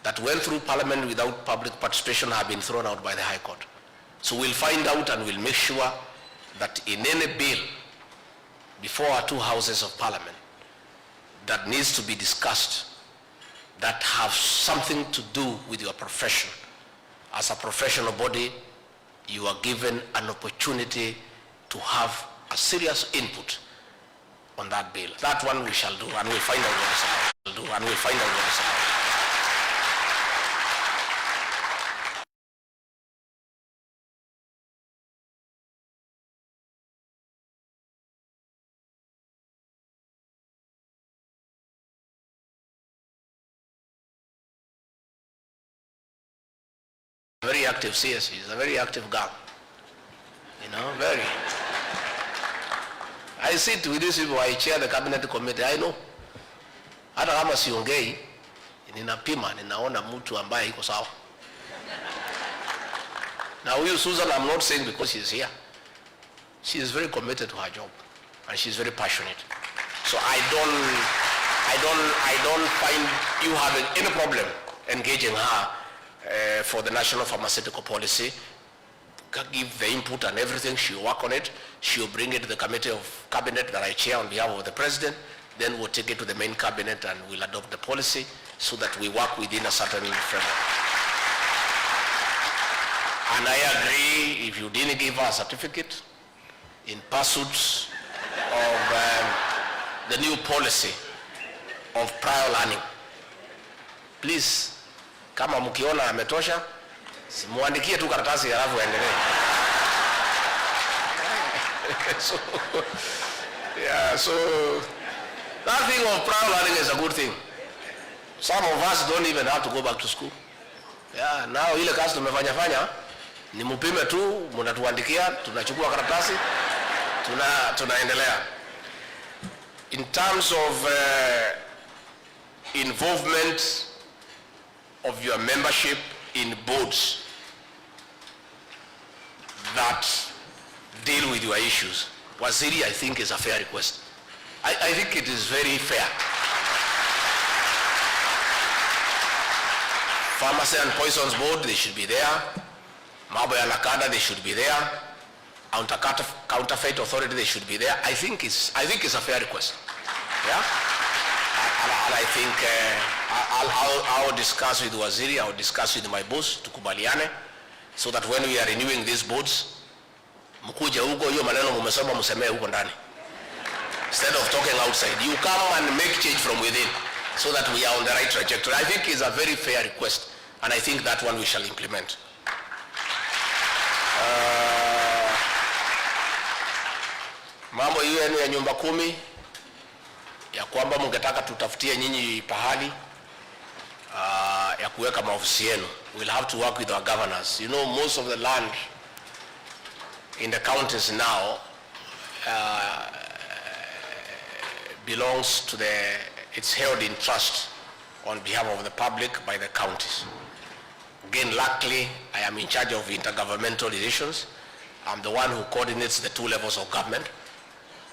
Speaker 7: that went through Parliament without public participation have been thrown out by the High Court. So we'll find out and we'll make sure that in any bill before our two houses of Parliament, that needs to be discussed that have something to do with your profession. As a professional body, you are given an opportunity to have a serious input on that bill. That one we shall do, and we'll find out what it's about. Very active CS, she's a very active girl. You know, very. I sit with these people, I chair the cabinet committee, I know. Hata kama siongei, ninapima, ninaona mtu ambaye iko sawa. Now huyu Susan, I'm not saying because she's here. She is very committed to her job, and she's very passionate. So I don't find you having any problem engaging her for the national pharmaceutical policy. Give the input and everything, she'll work on it, she'll bring it to the committee of cabinet that I chair on behalf of the president, then we'll take it to the main cabinet and we'll adopt the policy so that we work within a certain framework. And I agree, if you didn't give her a certificate in pursuit of the new policy of prior learning, please, kama mkiona ametosha, simuandikie tu karatasi halafu endelee. So that thing of prior learning is a good thing. Some of us don't even have to go back to school. Yeah, now ile kazi tumefanya ni mupime tu, mnatuandikia, tunachukua karatasi, tunaendelea. In terms of involvement of your membership in boards that deal with your issues, Waziri, I think is a fair request. I think it is very fair. Pharmacy and Poisons Board, they should be there. Mambo ya Nakada, they should be there. Counterfeit Authority, they should be there. I think it's a fair request. Yeah? And I think I'll discuss with Waziri, I'll discuss with my boss, tukubaliane, so that when we are renewing these boards, mkuje huko, hiyo maneno mumesoma musemee huko ndani. Instead of talking outside, you come and make change from within, so that we are on the right trajectory. I think it's a very fair request, and I think that one we shall implement. Mambo hiyo ya nyumba 10, ya kwamba mungetaka tutafutie nyinyi pahali ya kuweka maofisi yenu. We'll have to work with our governors. You know, most of the land in the counties now belongs to it's held in trust on behalf of the public by the counties. Again, luckily, I am in charge of intergovernmental relations. I'm the one who coordinates the 2 levels of government,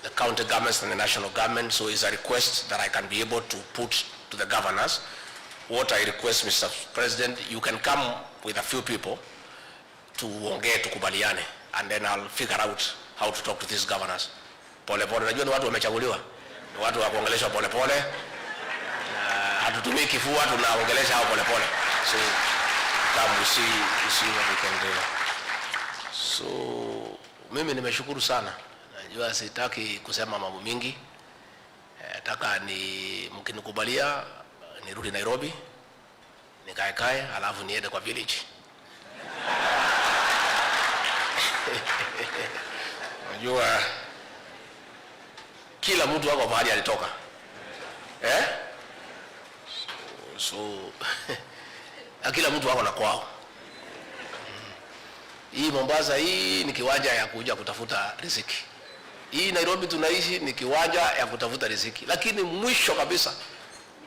Speaker 7: the county governments and the national government. So it's a request that I can be able to put to the governors. What I request, Mr. President, you can come with a few people to ongea tukubaliane, and then I'll figure out how to talk to these governors. Pole pole, najua ni watu wamechaguliwa, ni watu wa kuongeleshwa pole pole, hatutumii kifua, tunaongelesha hao pole pole. So come, we see what we can do. So mimi nimeshukuru sana. Najua sitaki kusema mambo mingi. Nataka ni mkinikubalia nirudi Nairobi, nikae alafu niende kwa village. Najua kila mtu wako mahali alitoka. So kila mtu wako na kwao. Hii Mombasa hii ni kiwanja ya kuja kutafuta riziki. Hii Nairobi tunaishi ni kiwanja ya kutafuta riziki. Lakini mwisho kabisa,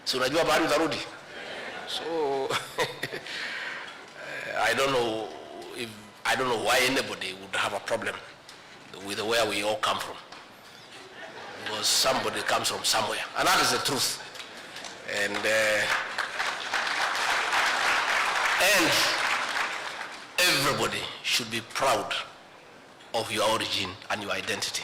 Speaker 7: si unajua bahari utarudi. So I don't know why anybody would have a problem with where we all come from. Because somebody comes from somewhere. And that is the truth. And everybody should be proud of your origin and your identity.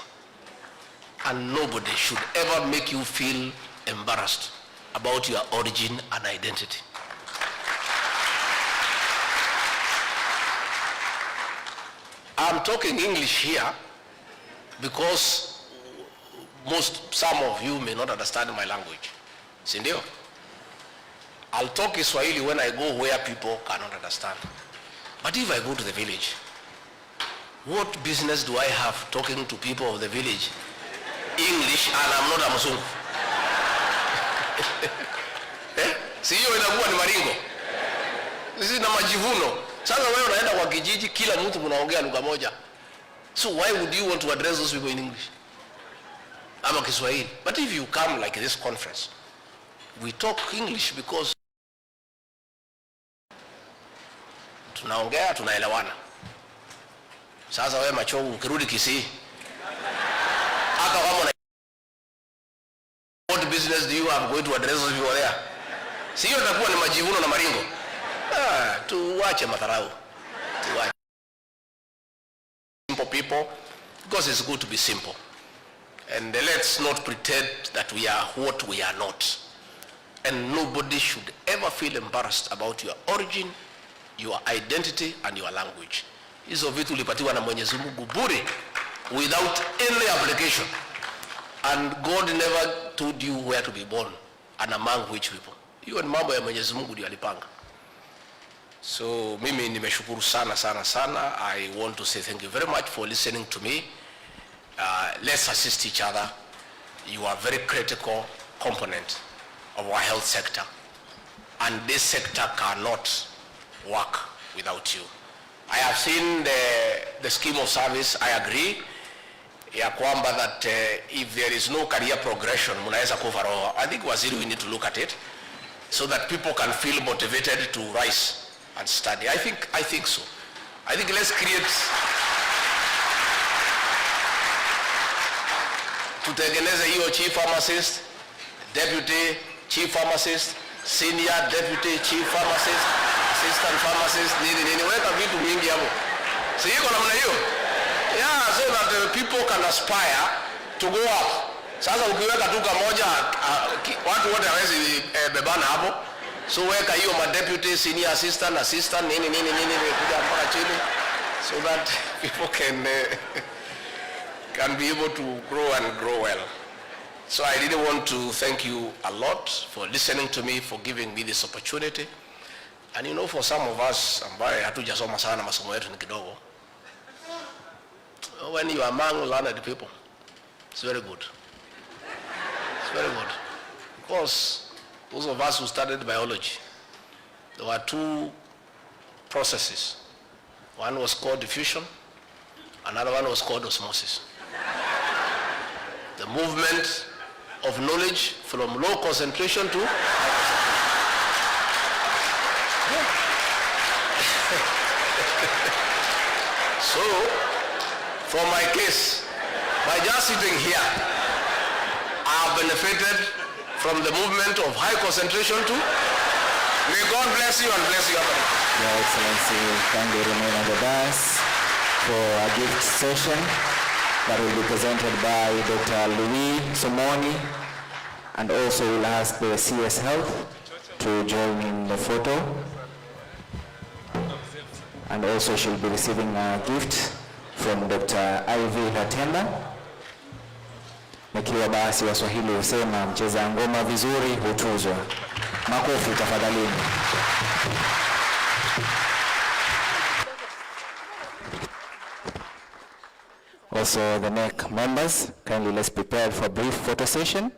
Speaker 7: And nobody should ever make you feel embarrassed about your origin and identity. I'm talking English here because some of you may not understand my language. Sindio? I'll talk Kiswahili when I go where people cannot understand. But if I go to the village, what business do I have talking to people of the village English and I'm not a Mzungu? Si hiyo inakuwa ni maringo. Sisi na majivuno. Sasa wewe unaenda kwa kijiji, kila mtu mnaongea lugha moja. So why would you want to address those people in English? Ama Kiswahili. But if you come like this conference, we talk English because tunaongea, tunaelewana. Sasa wewe machovu ukirudi Kisii, hata kama what business do you have going to address those people there? Si hiyo itakuwa ni majivuno na maringo. Tuwache madharau. Tuwache. Simple people, because it's good to be simple. And let's not pretend that we are what we are not. And nobody should ever feel embarrassed about your origin, your identity, and your language. Hizo vitu ulipatiwa na Mwenyezi Mungu bure, without any application. And God never told you where to be born and among which people. Hiyo ni mambo ya Mwenyezi Mungu ndiye alipanga. So mimi nimeshukuru sana sana sana. I want to say thank you very much for listening to me. Let's assist each other. You are a very critical component of our health sector. And this sector cannot work without you. I have seen the scheme of service. I agree. Ya kwamba that if there is no career progression, munaweza cover all. I think waziri, we need to look at it so that people can feel motivated to rise and study. I think so. I think let's create, tutengeneze hiyo chief pharmacist, deputy chief pharmacist, senior deputy chief pharmacist, assistant pharmacist, nini weka vitu mingi hapo. Si iko namna hiyo? Yeah, so that people can aspire to go up. Sasa ukiweka tu kamoja, watu wote hawezi bebana hapo. So weka hiyo ma deputy, senior assistant, nini kuja mpaka chini, so that people can be able to grow and grow well. So I really want to thank you a lot for listening to me, for giving me this opportunity. And you know, for some of us ambaye hatujasoma sana, masomo yetu ni kidogo, when you are among learned people, it's very good. It's very good. Because those of us who studied biology, there were two processes. One was called diffusion, another one was called osmosis. The movement of knowledge from low concentration to high concentration. So, for my case, by just sitting here, I have benefited from the movement of high concentration to, may God bless you and bless you.
Speaker 1: Your Excellency, kindly remain on the dais for a gift session that will be presented by Dr. Louis Somoni, and also we'll ask the CS Health to join in the photo. And also she'll be receiving a gift from Dr. Ivy Hatenda. Nikiwa basi Waswahili husema mcheza ngoma vizuri hutuzwa. Makofi tafadhalini. Also the NEC members, kindly let's prepare for a brief photo session.